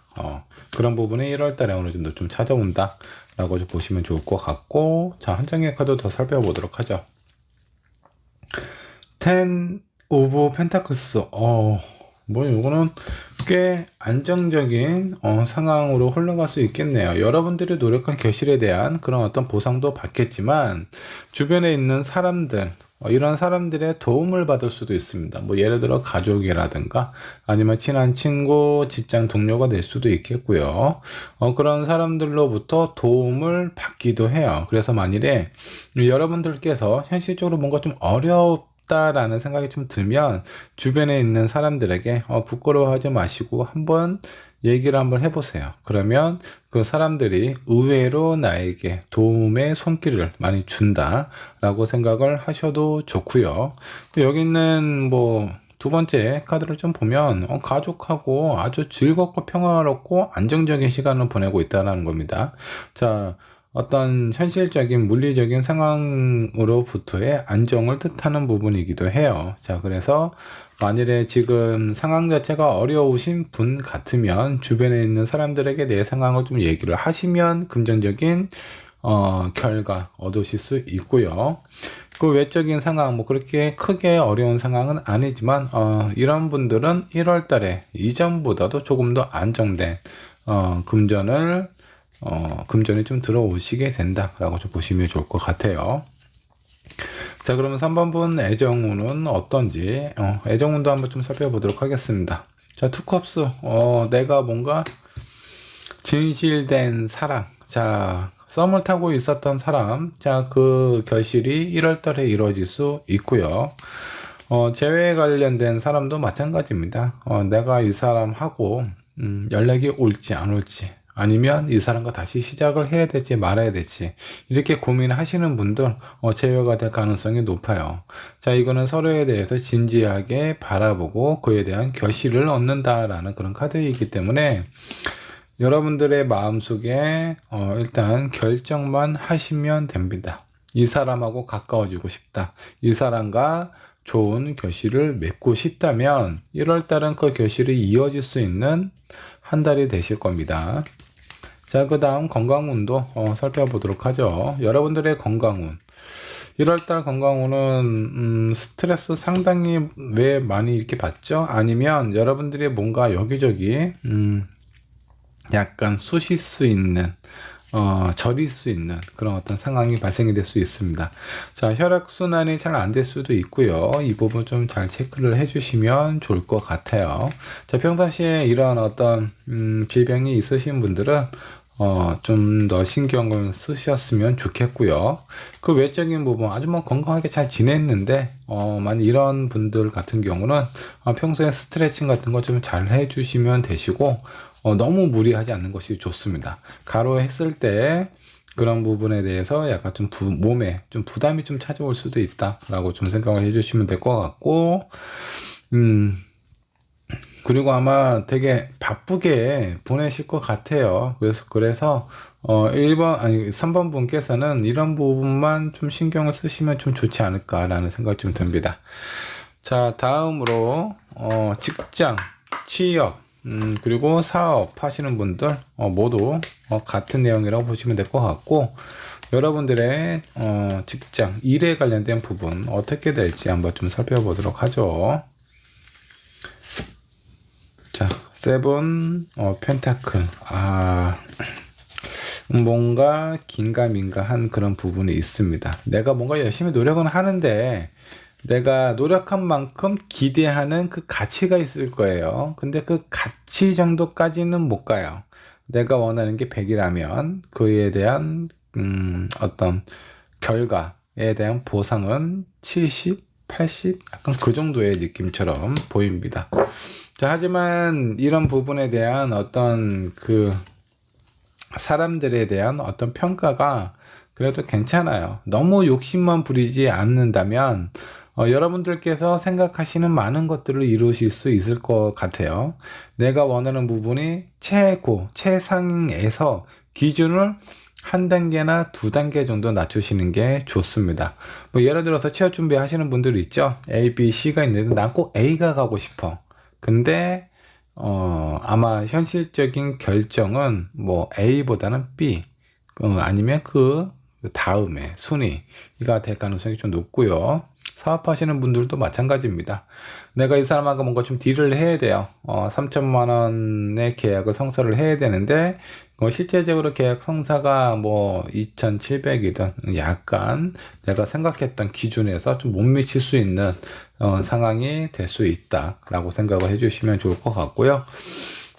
그런 부분이 1월 달에 어느 정도 좀 찾아온다 라고 좀 보시면 좋을 것 같고, 자, 한 장의 카드 더 살펴보도록 하죠. 10 오브 펜타클스. 뭐 이거는 꽤 안정적인 상황으로 흘러갈 수 있겠네요. 여러분들이 노력한 결실에 대한 그런 어떤 보상도 받겠지만 주변에 있는 사람들, 이런 사람들의 도움을 받을 수도 있습니다. 뭐 예를 들어 가족이라든가 아니면 친한 친구, 직장 동료가 될 수도 있겠고요. 그런 사람들로부터 도움을 받기도 해요. 그래서 만일에 여러분들께서 현실적으로 뭔가 좀 어렵다라는 생각이 좀 들면 주변에 있는 사람들에게 부끄러워하지 마시고 한번 얘기를 한번 해보세요. 그러면 그 사람들이 의외로 나에게 도움의 손길을 많이 준다라고 생각을 하셔도 좋고요. 여기 있는 뭐 두 번째 카드를 좀 보면 가족하고 아주 즐겁고 평화롭고 안정적인 시간을 보내고 있다는 겁니다. 자, 어떤 현실적인 물리적인 상황으로부터의 안정을 뜻하는 부분이기도 해요. 자, 그래서 만일에 지금 상황 자체가 어려우신 분 같으면 주변에 있는 사람들에게 내 상황을 좀 얘기를 하시면 긍정적인 결과 얻으실 수 있고요. 그 외적인 상황, 뭐 그렇게 크게 어려운 상황은 아니지만 이런 분들은 1월 달에 이전보다도 조금 더 안정된 금전이 좀 들어오시게 된다라고 좀 보시면 좋을 것 같아요. 자, 그러면 3번분 애정운은 어떤지 애정운도 한번 좀 살펴보도록 하겠습니다. 자, 투컵스. 내가 뭔가 진실된 사랑. 자, 썸을 타고 있었던 사람. 자, 그 결실이 1월 달에 이루어질 수 있고요. 재회에 관련된 사람도 마찬가지입니다. 내가 이 사람하고 연락이 올지 안 올지, 아니면 이 사람과 다시 시작을 해야 될지 말아야 될지, 이렇게 고민하시는 분들 제외가 될 가능성이 높아요. 자, 이거는 서로에 대해서 진지하게 바라보고 그에 대한 결실을 얻는다라는 그런 카드이기 때문에 여러분들의 마음속에 일단 결정만 하시면 됩니다. 이 사람하고 가까워지고 싶다, 이 사람과 좋은 결실을 맺고 싶다면 1월달은 그 결실이 이어질 수 있는 한 달이 되실 겁니다. 자, 그 다음 건강운도 살펴보도록 하죠. 여러분들의 건강운, 1월달 건강운은 스트레스 상당히 왜 많이 이렇게 받죠? 아니면 여러분들이 뭔가 여기저기 약간 쑤실 수 있는, 저릴 수 있는 그런 어떤 상황이 발생이 될 수 있습니다. 자, 혈액순환이 잘 안 될 수도 있고요. 이 부분 좀 잘 체크를 해주시면 좋을 것 같아요. 자, 평상시에 이런 어떤 질병이 있으신 분들은 좀 더 신경을 쓰셨으면 좋겠고요. 그 외적인 부분 아주 뭐 건강하게 잘 지냈는데 만약 이런 분들 같은 경우는 평소에 스트레칭 같은 거 좀 잘 해주시면 되시고, 너무 무리하지 않는 것이 좋습니다. 가로 했을 때 그런 부분에 대해서 약간 좀 몸에 좀 부담이 좀 찾아올 수도 있다라고 좀 생각을 해주시면 될 것 같고, 그리고 아마 되게 바쁘게 보내실 것 같아요. 그래서 3번 분께서는 이런 부분만 좀 신경을 쓰시면 좀 좋지 않을까라는 생각이 좀 듭니다. 자, 다음으로 직장, 취업, 그리고 사업 하시는 분들 모두 같은 내용이라고 보시면 될 것 같고, 여러분들의 직장, 일에 관련된 부분 어떻게 될지 한번 좀 살펴보도록 하죠. 자, 세븐 펜타클. 뭔가 긴가민가한 그런 부분이 있습니다. 내가 뭔가 열심히 노력은 하는데 내가 노력한 만큼 기대하는 그 가치가 있을 거예요. 근데 그 가치 정도까지는 못 가요. 내가 원하는 게 100이라면 그에 대한 어떤 결과에 대한 보상은 70, 80 약간 그 정도의 느낌처럼 보입니다. 자, 하지만 이런 부분에 대한 어떤 그 사람들에 대한 어떤 평가가 그래도 괜찮아요. 너무 욕심만 부리지 않는다면 여러분들께서 생각하시는 많은 것들을 이루실 수 있을 것 같아요. 내가 원하는 부분이 최상에서 기준을 한 단계나 두 단계 정도 낮추시는 게 좋습니다. 뭐 예를 들어서 취업 준비 하시는 분들 있죠. A, B, C가 있는데 난 꼭 A가 가고 싶어. 근데 아마 현실적인 결정은 뭐 A보다는 B, 아니면 그 다음에 순위가 될 가능성이 좀 높고요. 사업하시는 분들도 마찬가지입니다. 내가 이 사람하고 뭔가 좀 딜을 해야 돼요. 3천만 원의 계약을 성사를 해야 되는데 실제적으로 계약 성사가 뭐 2,700이든 약간 내가 생각했던 기준에서 좀 못 미칠 수 있는 상황이 될 수 있다라고 생각을 해주시면 좋을 것 같고요.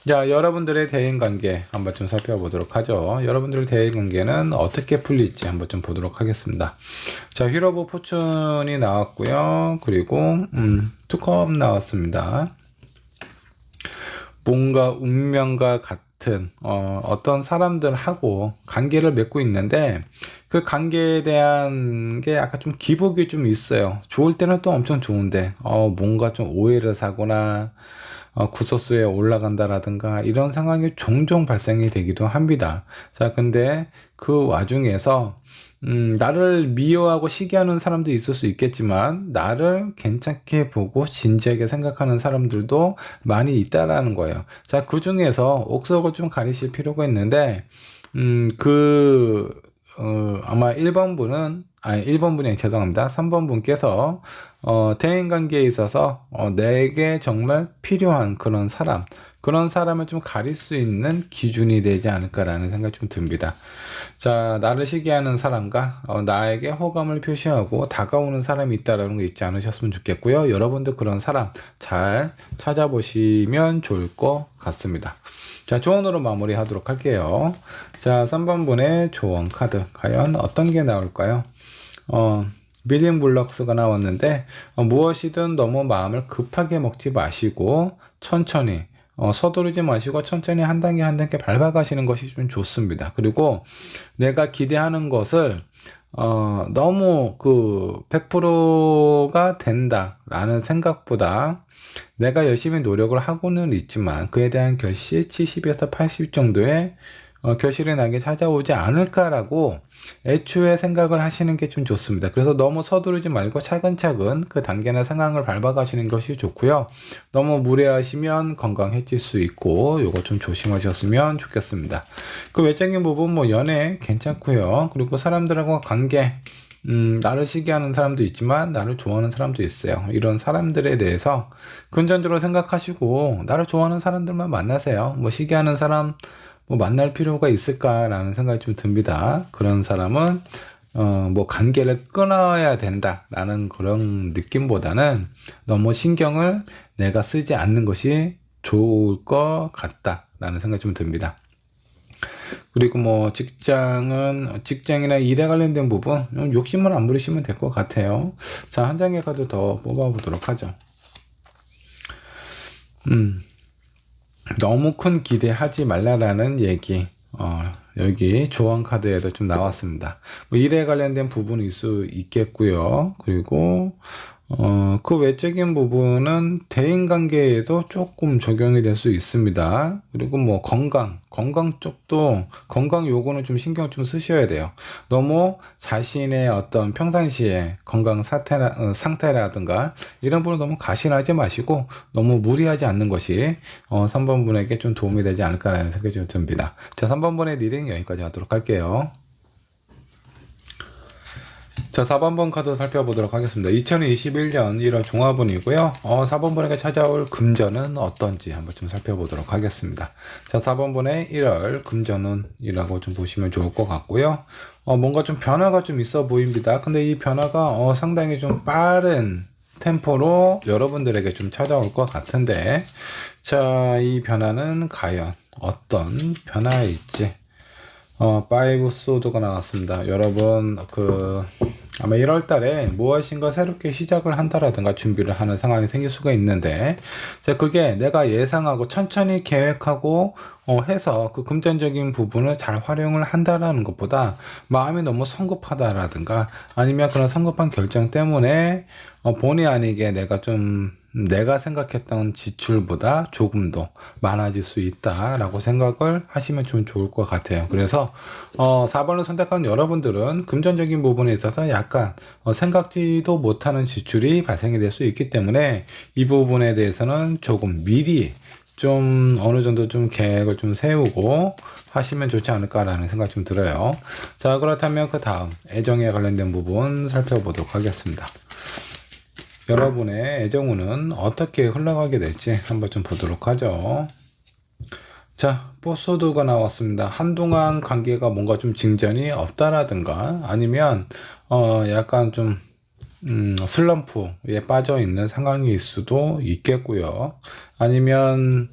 자, 여러분들의 대인관계 한번 좀 살펴보도록 하죠. 여러분들의 대인관계는 어떻게 풀릴지 한번 좀 보도록 하겠습니다. 자, 휠 오브 포춘이 나왔고요. 그리고 투컵 나왔습니다. 뭔가 운명과 같은 어떤 사람들하고 관계를 맺고 있는데 그 관계에 대한 게 약간 좀 기복이 좀 있어요. 좋을 때는 또 엄청 좋은데 뭔가 좀 오해를 사거나 구설수에 올라간다라든가 이런 상황이 종종 발생이 되기도 합니다. 자, 근데 그 와중에서 나를 미워하고 시기하는 사람도 있을 수 있겠지만 나를 괜찮게 보고 진지하게 생각하는 사람들도 많이 있다라는 거예요. 자, 그 중에서 옥석을 좀 가리실 필요가 있는데 아마 1번 분이 죄송합니다. 3번 분께서 대인관계에 있어서 내게 정말 필요한 그런 사람을 좀 가릴 수 있는 기준이 되지 않을까라는 생각이 좀 듭니다. 자, 나를 시기하는 사람과 나에게 호감을 표시하고 다가오는 사람이 있다라는 거 잊지 않으셨으면 좋겠고요. 여러분도 그런 사람 잘 찾아보시면 좋을 것 같습니다. 자, 조언으로 마무리하도록 할게요. 자, 3번 분의 조언 카드 과연 어떤 게 나올까요? 빌딩 블럭스가 나왔는데 무엇이든 너무 마음을 급하게 먹지 마시고 천천히 서두르지 마시고 천천히 한 단계 한 단계 밟아가시는 것이 좀 좋습니다. 그리고 내가 기대하는 것을 너무 100%가 된다라는 생각보다 내가 열심히 노력을 하고는 있지만 그에 대한 결실 70에서 80 정도의 결실이 나게 찾아오지 않을까라고 애초에 생각을 하시는 게 좀 좋습니다. 그래서 너무 서두르지 말고 차근차근 그 단계나 상황을 밟아가시는 것이 좋고요. 너무 무리하시면 건강해질 수 있고 요거 좀 조심하셨으면 좋겠습니다. 그 외적인 부분 뭐 연애 괜찮고요. 그리고 사람들하고 관계 나를 시기하는 사람도 있지만 나를 좋아하는 사람도 있어요. 이런 사람들에 대해서 긍정적으로 생각하시고 나를 좋아하는 사람들만 만나세요. 뭐 시기하는 사람 뭐 만날 필요가 있을까라는 생각이 좀 듭니다. 그런 사람은 뭐 관계를 끊어야 된다라는 그런 느낌보다는 너무 신경을 내가 쓰지 않는 것이 좋을 것 같다라는 생각이 좀 듭니다. 그리고 뭐 직장이나 일에 관련된 부분 욕심을 안 부리시면 될 것 같아요. 자, 한 장의 카드 더 뽑아보도록 하죠. 너무 큰 기대하지 말라라는 얘기. 여기 조언 카드에도 좀 나왔습니다. 뭐 일에 관련된 부분일 수 있겠고요. 그리고 그 외적인 부분은 대인관계에도 조금 적용이 될 수 있습니다. 그리고 뭐 건강 쪽도 건강 요구는 좀 신경 좀 쓰셔야 돼요. 너무 자신의 어떤 평상시에 건강 상태라든가 이런 부분 너무 가신하지 마시고 너무 무리하지 않는 것이 3번 분에게 좀 도움이 되지 않을까라는 생각이 좀 듭니다. 자, 3번 분의 리딩 여기까지 하도록 할게요. 자, 4번 카드 살펴보도록 하겠습니다. 2021년 1월 종합운이고요. 4번 분에게 찾아올 금전은 어떤지 한번 좀 살펴보도록 하겠습니다. 자, 4번 분의 1월 금전운이라고 좀 보시면 좋을 것 같고요. 뭔가 좀 변화가 좀 있어 보입니다. 근데 이 변화가 상당히 좀 빠른 템포로 여러분들에게 좀 찾아올 것 같은데, 자, 이 변화는 과연 어떤 변화일지. 5 소드가 나왔습니다. 여러분, 아마 1월 달에 무엇인가 새롭게 시작을 한다라든가 준비를 하는 상황이 생길 수가 있는데, 자, 그게 내가 예상하고 천천히 계획하고, 해서 그 금전적인 부분을 잘 활용을 한다라는 것보다 마음이 너무 성급하다라든가 아니면 그런 성급한 결정 때문에 본의 아니게 내가 생각했던 지출보다 조금 더 많아질 수 있다라고 생각을 하시면 좀 좋을 것 같아요. 그래서 4번을 선택한 여러분들은 금전적인 부분에 있어서 약간 생각지도 못하는 지출이 발생이 될 수 있기 때문에 이 부분에 대해서는 조금 미리 좀 어느 정도 좀 계획을 좀 세우고 하시면 좋지 않을까라는 생각이 좀 들어요. 자, 그렇다면 그 다음 애정에 관련된 부분 살펴보도록 하겠습니다. 여러분의 애정운은 어떻게 흘러가게 될지 한번 좀 보도록 하죠. 자, 포소드가 나왔습니다. 한동안 관계가 뭔가 좀 진전이 없다라든가 아니면 약간 좀 슬럼프에 빠져 있는 상황일 수도 있겠고요. 아니면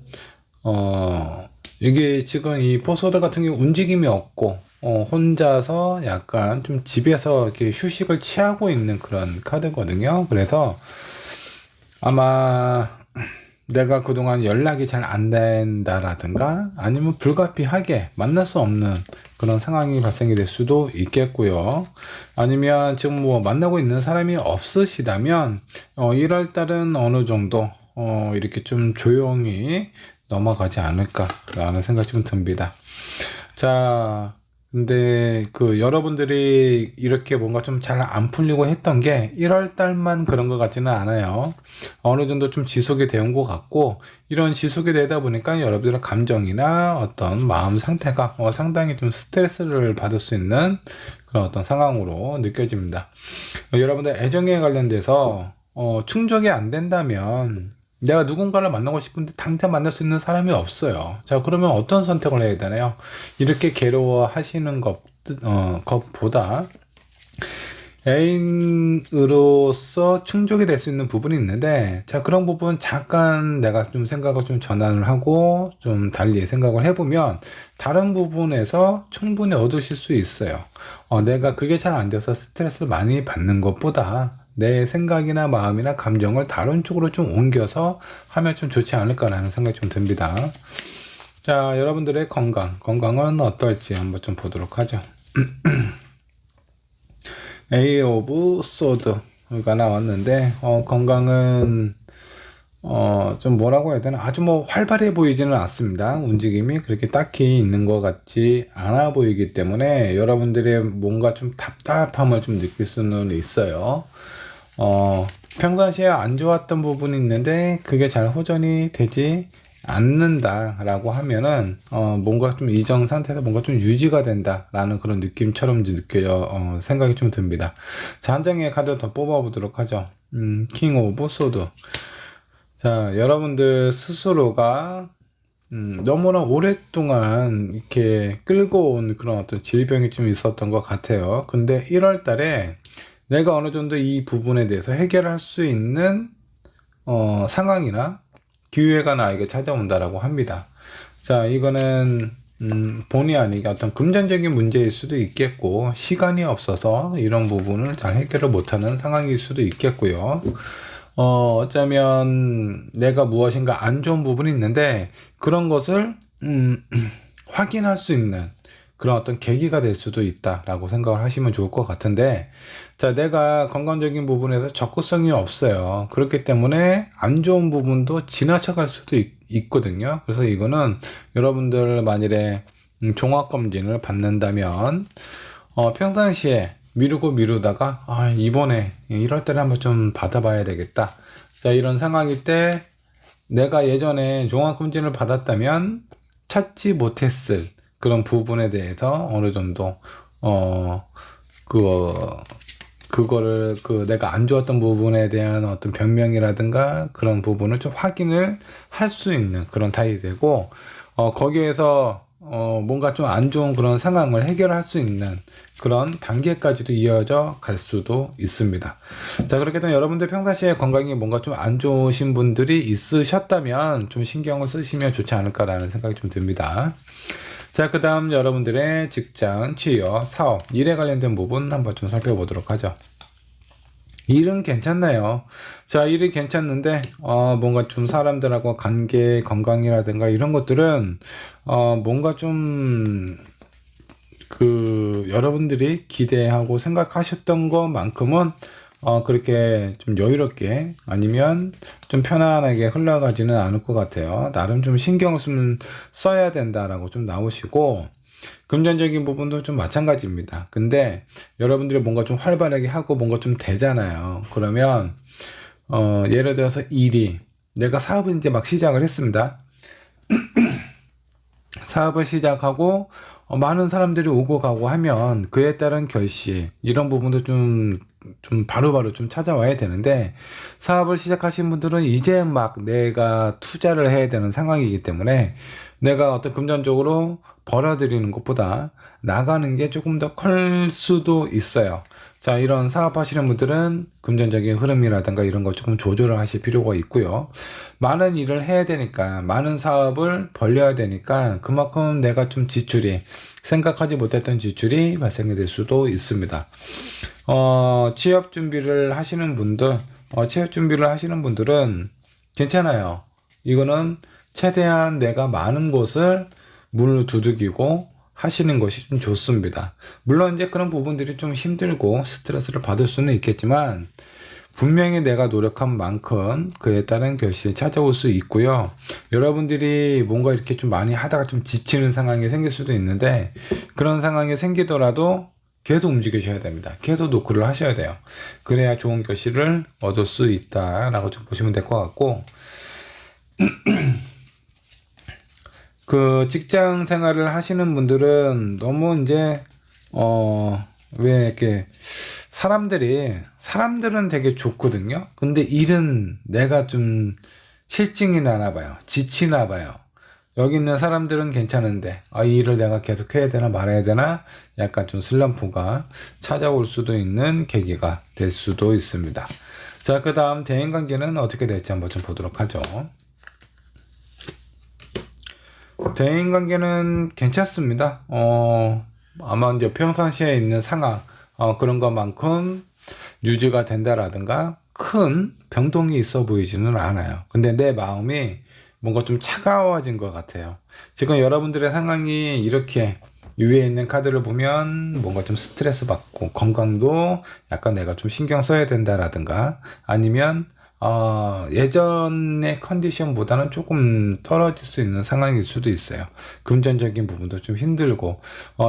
이게 지금 이 포소드 같은 경우 움직임이 없고 혼자서 약간 좀 집에서 이렇게 휴식을 취하고 있는 그런 카드거든요. 그래서 아마 내가 그동안 연락이 잘 안 된다라든가 아니면 불가피하게 만날 수 없는 그런 상황이 발생이 될 수도 있겠고요. 아니면 지금 뭐 만나고 있는 사람이 없으시다면 1월 달은 어느 정도 이렇게 좀 조용히 넘어가지 않을까라는 생각이 좀 듭니다. 자, 근데 여러분들이 이렇게 뭔가 좀 잘 안 풀리고 했던 게 1월 달만 그런 것 같지는 않아요. 어느 정도 좀 지속이 된 것 같고, 이런 지속이 되다 보니까 여러분들의 감정이나 어떤 마음 상태가 상당히 좀 스트레스를 받을 수 있는 그런 어떤 상황으로 느껴집니다. 여러분들 애정에 관련돼서 충족이 안 된다면 내가 누군가를 만나고 싶은데 당장 만날 수 있는 사람이 없어요. 자, 그러면 어떤 선택을 해야 되나요? 이렇게 괴로워하시는 것보다 애인으로서 충족이 될 수 있는 부분이 있는데, 자, 그런 부분 잠깐 내가 좀 생각을 좀 전환을 하고 좀 달리 생각을 해보면 다른 부분에서 충분히 얻으실 수 있어요. 내가 그게 잘 안 돼서 스트레스를 많이 받는 것보다 내 생각이나 마음이나 감정을 다른 쪽으로 좀 옮겨서 하면 좀 좋지 않을까라는 생각이 좀 듭니다. 자, 여러분들의 건강은 어떨지 한번 좀 보도록 하죠. A of Sword가 나왔는데, 건강은 좀 뭐라고 해야 되나, 아주 뭐 활발해 보이지는 않습니다. 움직임이 그렇게 딱히 있는 것 같지 않아 보이기 때문에 여러분들의 뭔가 좀 답답함을 좀 느낄 수는 있어요. 평상시에 안 좋았던 부분이 있는데 그게 잘 호전이 되지 않는다라고 하면은 뭔가 좀 이전 상태에서 뭔가 좀 유지가 된다라는 그런 느낌처럼 느껴져 생각이 좀 듭니다. 자, 한 장의 카드 더 뽑아보도록 하죠. 킹 오브 소드. 자, 여러분들 스스로가 너무나 오랫동안 이렇게 끌고 온 그런 어떤 질병이 좀 있었던 것 같아요. 근데 1월 달에 내가 어느 정도 이 부분에 대해서 해결할 수 있는 상황이나 기회가 나에게 찾아온다라고 합니다. 자, 이거는 본의 아니게 어떤 금전적인 문제일 수도 있겠고, 시간이 없어서 이런 부분을 잘 해결을 못하는 상황일 수도 있겠고요. 어쩌면 내가 무엇인가 안 좋은 부분이 있는데 그런 것을 확인할 수 있는 그런 어떤 계기가 될 수도 있다라고 생각을 하시면 좋을 것 같은데, 자, 내가 건강적인 부분에서 적극성이 없어요. 그렇기 때문에 안 좋은 부분도 지나쳐갈 수도 있거든요. 그래서 이거는 여러분들 만일에 종합검진을 받는다면 평상시에 미루다가 이번에 1월 달에 한번 좀 받아봐야 되겠다. 자, 이런 상황일 때 내가 예전에 종합검진을 받았다면 찾지 못했을 그런 부분에 대해서 어느 정도 그거를 내가 안 좋았던 부분에 대한 어떤 변명이라든가 그런 부분을 좀 확인을 할 수 있는 그런 타입이 되고, 거기에서 뭔가 좀 안 좋은 그런 상황을 해결할 수 있는 그런 단계까지도 이어져 갈 수도 있습니다. 자, 그렇게 되면 여러분들 평상시에 건강이 뭔가 좀 안 좋으신 분들이 있으셨다면 좀 신경을 쓰시면 좋지 않을까라는 생각이 좀 듭니다. 자, 그 다음 여러분들의 직장, 취업, 사업, 일에 관련된 부분 한번 좀 살펴보도록 하죠. 일은 괜찮나요? 자, 일이 괜찮는데 뭔가 좀 사람들하고 관계, 건강이라든가 이런 것들은 뭔가 좀 여러분들이 기대하고 생각하셨던 것만큼은 그렇게 좀 여유롭게 아니면 좀 편안하게 흘러가지는 않을 것 같아요. 나름 좀 신경을 써야 된다라고 좀 나오시고, 금전적인 부분도 좀 마찬가지입니다. 근데 여러분들이 뭔가 좀 활발하게 하고 뭔가 좀 되잖아요. 그러면 예를 들어서 내가 사업을 이제 막 시작을 했습니다. 사업을 시작하고 많은 사람들이 오고 가고 하면 그에 따른 결실, 이런 부분도 좀 바로바로 좀 찾아와야 되는데, 사업을 시작하신 분들은 이제 막 내가 투자를 해야 되는 상황이기 때문에 내가 어떤 금전적으로 벌어들이는 것보다 나가는 게 조금 더 클 수도 있어요. 자, 이런 사업하시는 분들은 금전적인 흐름이라든가 이런 거 조금 조절을 하실 필요가 있고요. 많은 일을 해야 되니까, 많은 사업을 벌려야 되니까 그만큼 내가 좀 생각하지 못했던 지출이 발생이 될 수도 있습니다. 취업 준비를 하시는 분들은 괜찮아요. 이거는 최대한 내가 많은 곳을 문을 두들기고 하시는 것이 좀 좋습니다. 물론 이제 그런 부분들이 좀 힘들고 스트레스를 받을 수는 있겠지만, 분명히 내가 노력한 만큼 그에 따른 결실이 찾아올 수 있고요. 여러분들이 뭔가 이렇게 좀 많이 하다가 좀 지치는 상황이 생길 수도 있는데, 그런 상황이 생기더라도 계속 움직이셔야 됩니다. 계속 노크를 하셔야 돼요. 그래야 좋은 결실을 얻을 수 있다라고 좀 보시면 될 것 같고, 직장 생활을 하시는 분들은 너무 이제 왜 이렇게 사람들은 되게 좋거든요. 근데 일은 내가 좀 실증이 나나 봐요. 지치나 봐요. 여기 있는 사람들은 괜찮은데 이 일을 내가 계속 해야 되나 말아야 되나, 약간 좀 슬럼프가 찾아올 수도 있는 계기가 될 수도 있습니다. 자, 그 다음 대인관계는 어떻게 될지 한번 좀 보도록 하죠. 대인관계는 괜찮습니다. 아마 이제 평상시에 있는 상황, 그런 것만큼 유지가 된다라든가 큰 변동이 있어 보이지는 않아요. 근데 내 마음이 뭔가 좀 차가워진 것 같아요. 지금 여러분들의 상황이 이렇게 위에 있는 카드를 보면 뭔가 좀 스트레스 받고 건강도 약간 내가 좀 신경 써야 된다라든가 아니면 예전의 컨디션보다는 조금 떨어질 수 있는 상황일 수도 있어요. 금전적인 부분도 좀 힘들고,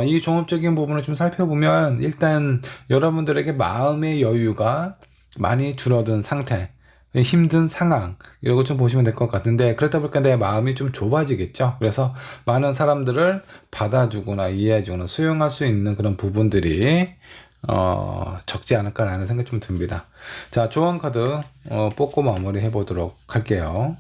이 종합적인 부분을 좀 살펴보면 일단 여러분들에게 마음의 여유가 많이 줄어든 상태, 힘든 상황, 이런 거 좀 보시면 될 것 같은데, 그렇다 보니까 내 마음이 좀 좁아지겠죠. 그래서 많은 사람들을 받아주거나 이해해주거나 수용할 수 있는 그런 부분들이 적지 않을까라는 생각이 좀 듭니다. 자, 조언 카드 뽑고 마무리 해보도록 할게요.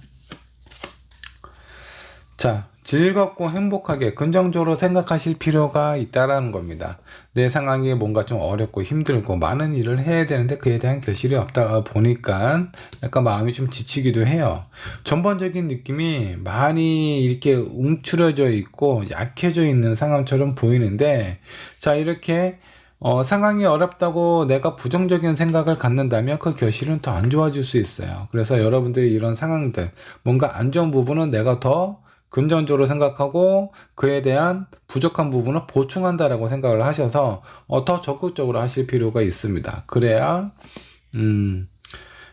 자, 즐겁고 행복하게 긍정적으로 생각하실 필요가 있다라는 겁니다. 내 상황이 뭔가 좀 어렵고 힘들고 많은 일을 해야 되는데 그에 대한 결실이 없다 보니까 약간 마음이 좀 지치기도 해요. 전반적인 느낌이 많이 이렇게 움츠러져 있고 약해져 있는 상황처럼 보이는데, 자, 이렇게 상황이 어렵다고 내가 부정적인 생각을 갖는다면 그 결실은 더 안 좋아질 수 있어요. 그래서 여러분들이 이런 상황들, 뭔가 안 좋은 부분은 내가 더 긍정적으로 생각하고 그에 대한 부족한 부분을 보충한다라고 생각을 하셔서 더 적극적으로 하실 필요가 있습니다. 그래야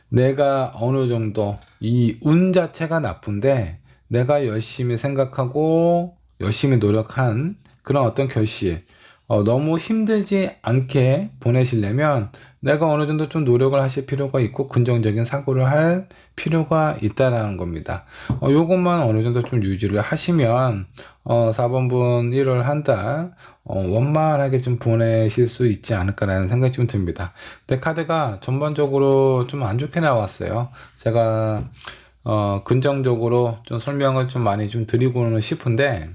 내가 어느 정도 이 운 자체가 나쁜데 내가 열심히 생각하고 열심히 노력한 그런 어떤 결실, 너무 힘들지 않게 보내시려면 내가 어느 정도 좀 노력을 하실 필요가 있고 긍정적인 사고를 할 필요가 있다라는 겁니다. 요것만 어느 정도 좀 유지를 하시면 4번분 1월 한 달 원만하게 좀 보내실 수 있지 않을까라는 생각이 좀 듭니다. 근데 카드가 전반적으로 좀 안 좋게 나왔어요. 제가 긍정적으로 좀 설명을 좀 많이 좀 드리고는 싶은데,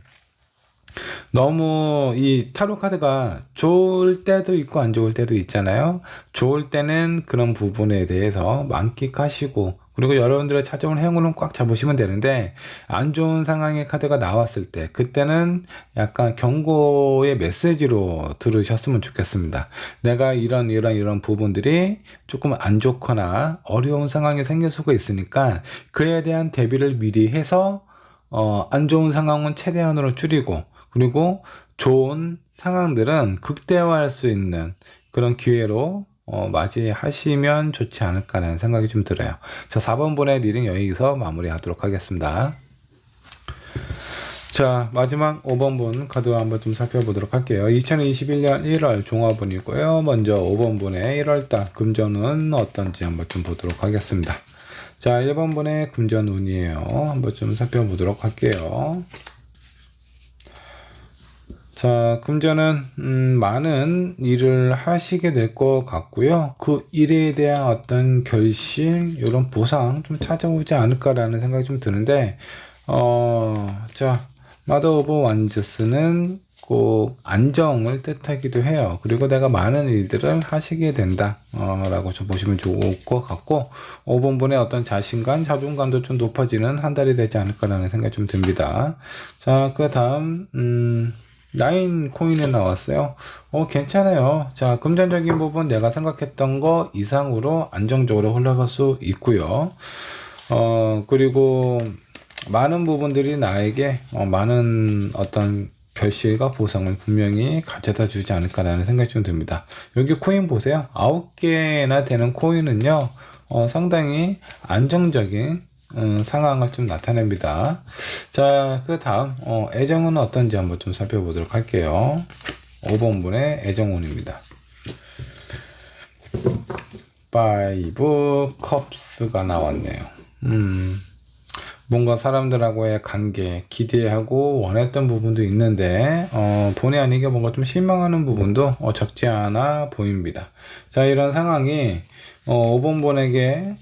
너무 이 타로 카드가 좋을 때도 있고 안 좋을 때도 있잖아요. 좋을 때는 그런 부분에 대해서 만끽하시고 그리고 여러분들의 찾아온 행운은 꽉 잡으시면 되는데, 안 좋은 상황의 카드가 나왔을 때 그때는 약간 경고의 메시지로 들으셨으면 좋겠습니다. 내가 이런 부분들이 조금 안 좋거나 어려운 상황이 생길 수가 있으니까 그에 대한 대비를 미리 해서 안 좋은 상황은 최대한으로 줄이고 그리고 좋은 상황들은 극대화할 수 있는 그런 기회로 맞이하시면 좋지 않을까라는 생각이 좀 들어요. 자, 4번분의 리딩 여기서 마무리하도록 하겠습니다. 자, 마지막 5번분 카드 한번 좀 살펴보도록 할게요. 2021년 1월 종합운이고요. 먼저 5번분의 1월달 금전운 어떤지 한번 좀 보도록 하겠습니다. 자, 1번분의 금전운이에요. 한번 좀 살펴보도록 할게요. 자, 금전은 많은 일을 하시게 될 것 같고요. 그 일에 대한 어떤 결실, 이런 보상 좀 찾아오지 않을까라는 생각이 좀 드는데, 자, 마더 오브 완즈스는 꼭 안정을 뜻하기도 해요. 그리고 내가 많은 일들을 하시게 된다 라고 좀 보시면 좋을 것 같고, 5번분의 어떤 자신감, 자존감도 좀 높아지는 한 달이 되지 않을까라는 생각이 좀 듭니다. 자, 그 다음 나인 코인에 나왔어요. 괜찮아요. 자, 금전적인 부분 내가 생각했던 거 이상으로 안정적으로 흘러갈 수 있고요. 그리고 많은 부분들이 나에게 많은 어떤 결실과 보상을 분명히 가져다 주지 않을까라는 생각이 좀 듭니다. 여기 코인 보세요. 9개나 되는 코인은요, 상당히 안정적인 상황을 좀 나타냅니다. 자, 그 다음 애정은 어떤지 한번 좀 살펴보도록 할게요. 5번분의 애정운입니다. 5 컵스가 나왔네요. 뭔가 사람들하고의 관계 기대하고 원했던 부분도 있는데 본의 아니게 뭔가 좀 실망하는 부분도 적지 않아 보입니다. 자, 이런 상황이 5번분에게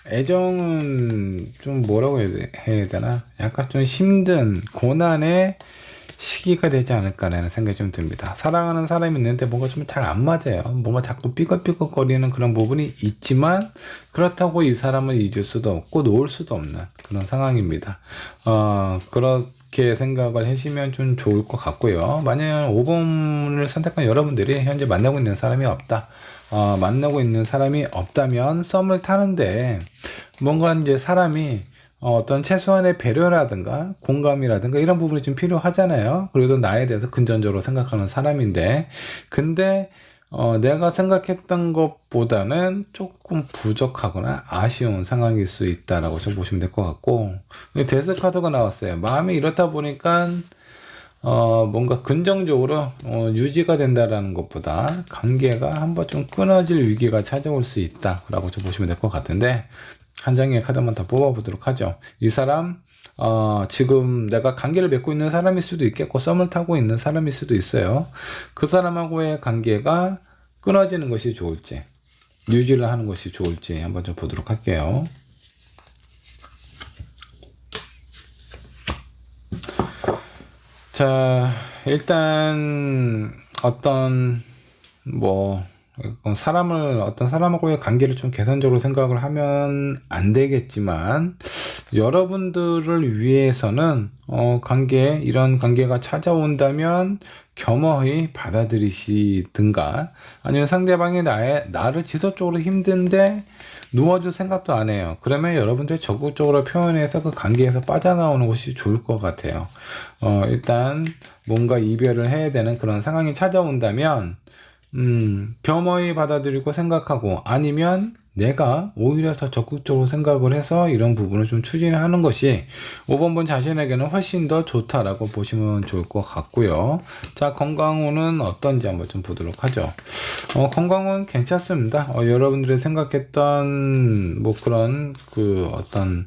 애정은 좀 뭐라고 해야 되나? 약간 좀 힘든 고난의 시기가 되지 않을까라는 생각이 좀 듭니다. 사랑하는 사람이 있는데 뭔가 좀 잘 안 맞아요. 뭔가 자꾸 삐걱삐걱거리는 그런 부분이 있지만 그렇다고 이 사람을 잊을 수도 없고 놓을 수도 없는 그런 상황입니다. 그렇게 생각을 하시면 좀 좋을 것 같고요. 만약 5번을 선택한 여러분들이 현재 만나고 있는 사람이 없다. 만나고 있는 사람이 없다면 썸을 타는데 뭔가 이제 사람이 어떤 최소한의 배려라든가 공감이라든가 이런 부분이 좀 필요하잖아요. 그래도 나에 대해서 긍정적으로 생각하는 사람인데 근데 내가 생각했던 것보다는 조금 부족하거나 아쉬운 상황일 수 있다라고 좀 보시면 될 것 같고 데스 카드가 나왔어요. 마음이 이렇다 보니까 뭔가 긍정적으로 유지가 된다라는 것보다 관계가 한번 좀 끊어질 위기가 찾아올 수 있다라고 좀 보시면 될 것 같은데 한 장의 카드만 더 뽑아보도록 하죠. 이 사람 지금 내가 관계를 맺고 있는 사람일 수도 있겠고 썸을 타고 있는 사람일 수도 있어요. 그 사람하고의 관계가 끊어지는 것이 좋을지 유지를 하는 것이 좋을지 한번 좀 보도록 할게요. 자, 일단 어떤 어떤 사람하고의 관계를 좀 개선적으로 생각을 하면 안 되겠지만 여러분들을 위해서는 이런 관계가 찾아온다면 겸허히 받아들이시든가 아니면 상대방이 나를 지속적으로 힘든데 놓아줄 생각도 안 해요. 그러면 여러분들이 적극적으로 표현해서 그 관계에서 빠져나오는 것이 좋을 것 같아요. 일단 뭔가 이별을 해야 되는 그런 상황이 찾아온다면 겸허히 받아들이고 생각하고 아니면 내가 오히려 더 적극적으로 생각을 해서 이런 부분을 좀 추진하는 것이 5번 분 자신에게는 훨씬 더 좋다라고 보시면 좋을 것 같고요. 자, 건강운은 어떤지 한번 좀 보도록 하죠. 건강은 괜찮습니다. 여러분들이 생각했던 그런 어떤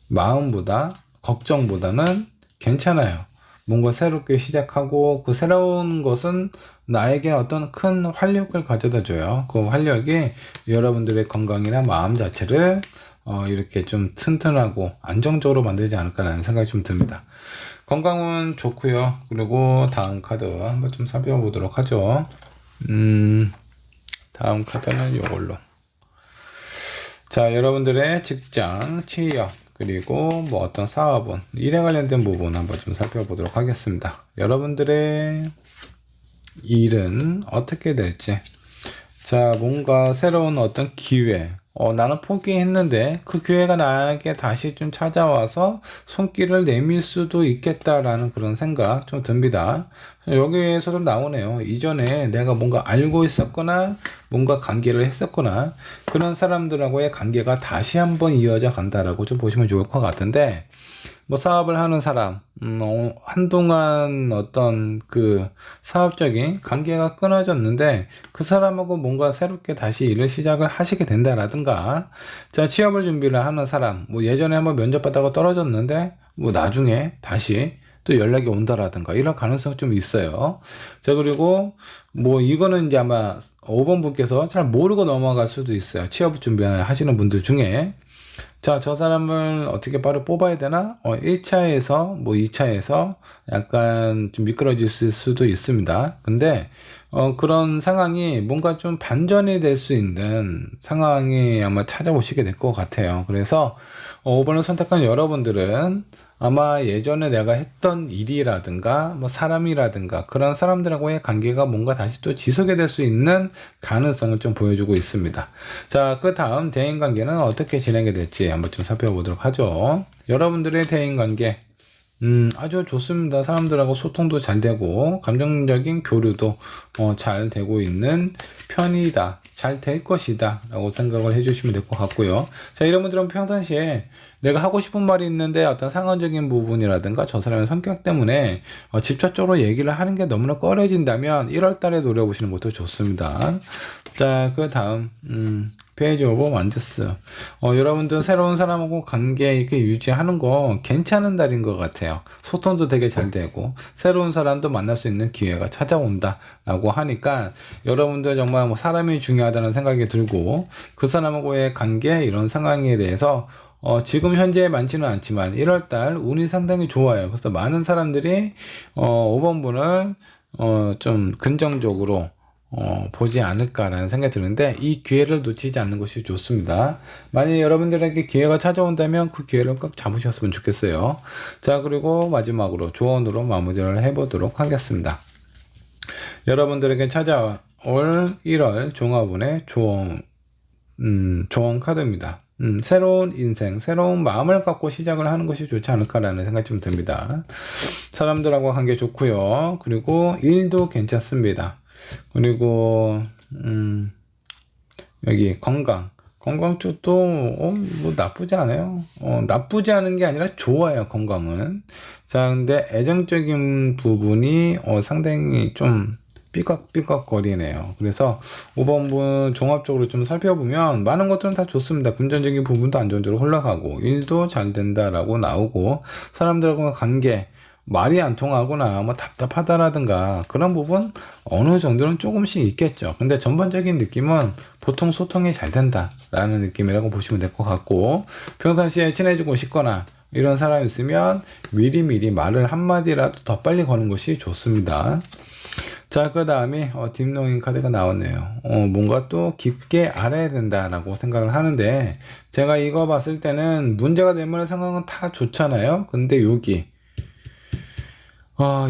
마음보다 걱정보다는 괜찮아요. 뭔가 새롭게 시작하고 그 새로운 것은 나에게 어떤 큰 활력을 가져다 줘요. 그 활력이 여러분들의 건강이나 마음 자체를 이렇게 좀 튼튼하고 안정적으로 만들지 않을까라는 생각이 좀 듭니다. 건강은 좋고요. 그리고 다음 카드 한번 좀 살펴보도록 하죠. 다음 카드는 이걸로. 자, 여러분들의 직장, 취업, 그리고 어떤 사업은 일에 관련된 부분 한번 좀 살펴보도록 하겠습니다. 여러분들의 일은 어떻게 될지. 자, 뭔가 새로운 어떤 기회. 나는 포기했는데 그 기회가 나에게 다시 좀 찾아와서 손길을 내밀 수도 있겠다라는 그런 생각 좀 듭니다. 여기에서도 나오네요. 이전에 내가 뭔가 알고 있었거나 뭔가 관계를 했었거나 그런 사람들하고의 관계가 다시 한번 이어져 간다라고 좀 보시면 좋을 것 같은데 사업을 하는 사람, 한동안 어떤 사업적인 관계가 끊어졌는데 그 사람하고 뭔가 새롭게 다시 일을 시작을 하시게 된다라든가, 자, 취업을 준비를 하는 사람, 예전에 한번 면접 받다가 떨어졌는데, 나중에 다시 또 연락이 온다라든가, 이런 가능성이 좀 있어요. 자, 그리고 이거는 이제 아마 5번 분께서 잘 모르고 넘어갈 수도 있어요. 취업 준비하시는 분들 중에. 자, 저 사람을 어떻게 바로 뽑아야 되나? 1차에서 2차에서 약간 좀 미끄러질 수도 있습니다. 근데 그런 상황이 뭔가 좀 반전이 될 수 있는 상황이 아마 찾아오시게 될 것 같아요. 그래서 5번을 선택한 여러분들은 아마 예전에 내가 했던 일이라든가 사람이라든가 그런 사람들하고의 관계가 뭔가 다시 또 지속이 될 수 있는 가능성을 좀 보여주고 있습니다. 자, 그 다음 대인관계는 어떻게 진행이 될지 한번 좀 살펴보도록 하죠. 여러분들의 대인관계 아주 좋습니다. 사람들하고 소통도 잘 되고 감정적인 교류도 잘 되고 있는 편이다. 잘 될 것이다 라고 생각을 해주시면 될 것 같고요. 자, 이런 분들은 평상시에 내가 하고 싶은 말이 있는데 어떤 상황적인 부분이라든가 저 사람의 성격 때문에 직접적으로 얘기를 하는 게 너무나 꺼려진다면 1월 달에 노려보시는 것도 좋습니다. 자, 그 다음 페이지 오브 완저스. 여러분들 새로운 사람하고 관계 이렇게 유지하는 거 괜찮은 달인 것 같아요. 소통도 되게 잘 되고 새로운 사람도 만날 수 있는 기회가 찾아온다 라고 하니까 여러분들 정말 사람이 중요하다는 생각이 들고 그 사람하고의 관계 이런 상황에 대해서 지금 현재 많지는 않지만 1월달 운이 상당히 좋아요. 그래서 많은 사람들이 5번 분을 좀 긍정적으로 보지 않을까라는 생각이 드는데 이 기회를 놓치지 않는 것이 좋습니다. 만약에 여러분들에게 기회가 찾아온다면 그 기회를 꼭 잡으셨으면 좋겠어요. 자, 그리고 마지막으로 조언으로 마무리를 해보도록 하겠습니다. 여러분들에게 찾아온 올 1월 종합운의 조언 카드입니다. 새로운 인생, 새로운 마음을 갖고 시작을 하는 것이 좋지 않을까라는 생각이 좀 듭니다. 사람들하고 관계 좋고요. 그리고 일도 괜찮습니다. 그리고 여기 건강 쪽도 뭐 나쁘지 않아요. 나쁘지 않은 게 아니라 좋아요, 건강은. 자, 근데 애정적인 부분이 상당히 좀 삐걱삐걱거리네요. 그래서 5번분 종합적으로 좀 살펴보면 많은 것들은 다 좋습니다. 금전적인 부분도 안정적으로 흘러가고 일도 잘 된다라고 나오고 사람들하고 관계 말이 안 통하거나 뭐 답답하다라든가 그런 부분 어느 정도는 조금씩 있겠죠. 근데 전반적인 느낌은 보통 소통이 잘 된다라는 느낌이라고 보시면 될 것 같고, 평상시에 친해지고 싶거나 이런 사람이 있으면 미리미리 말을 한마디라도 더 빨리 거는 것이 좋습니다. 자, 그 다음에 딥노잉 카드가 나왔네요. 뭔가 또 깊게 알아야 된다라고 생각을 하는데, 제가 이거 봤을 때는 문제가 되면 상황은 다 좋잖아요. 근데 여기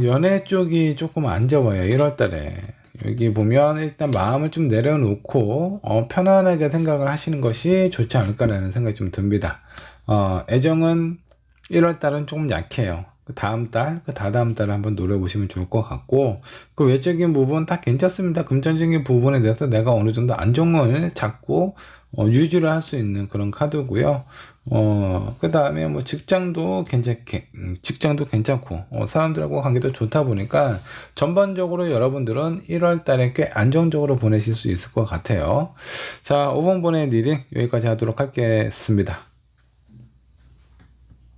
연애 쪽이 조금 안 좋아요. 1월달에 여기 보면 일단 마음을 좀 내려놓고 편안하게 생각을 하시는 것이 좋지 않을까라는 생각이 좀 듭니다. 애정은 1월달은 조금 약해요. 그 다음 달, 그 다다음 달을 한번 노려보시면 좋을 것 같고, 그 외적인 부분 다 괜찮습니다. 금전적인 부분에 대해서 내가 어느 정도 안정을 잡고 유지를 할 수 있는 그런 카드고요. 그 다음에 뭐 직장도 괜찮고, 사람들하고 관계도 좋다 보니까 전반적으로 여러분들은 1월 달에 꽤 안정적으로 보내실 수 있을 것 같아요. 자, 5번 번의 리딩 여기까지 하도록 하겠습니다.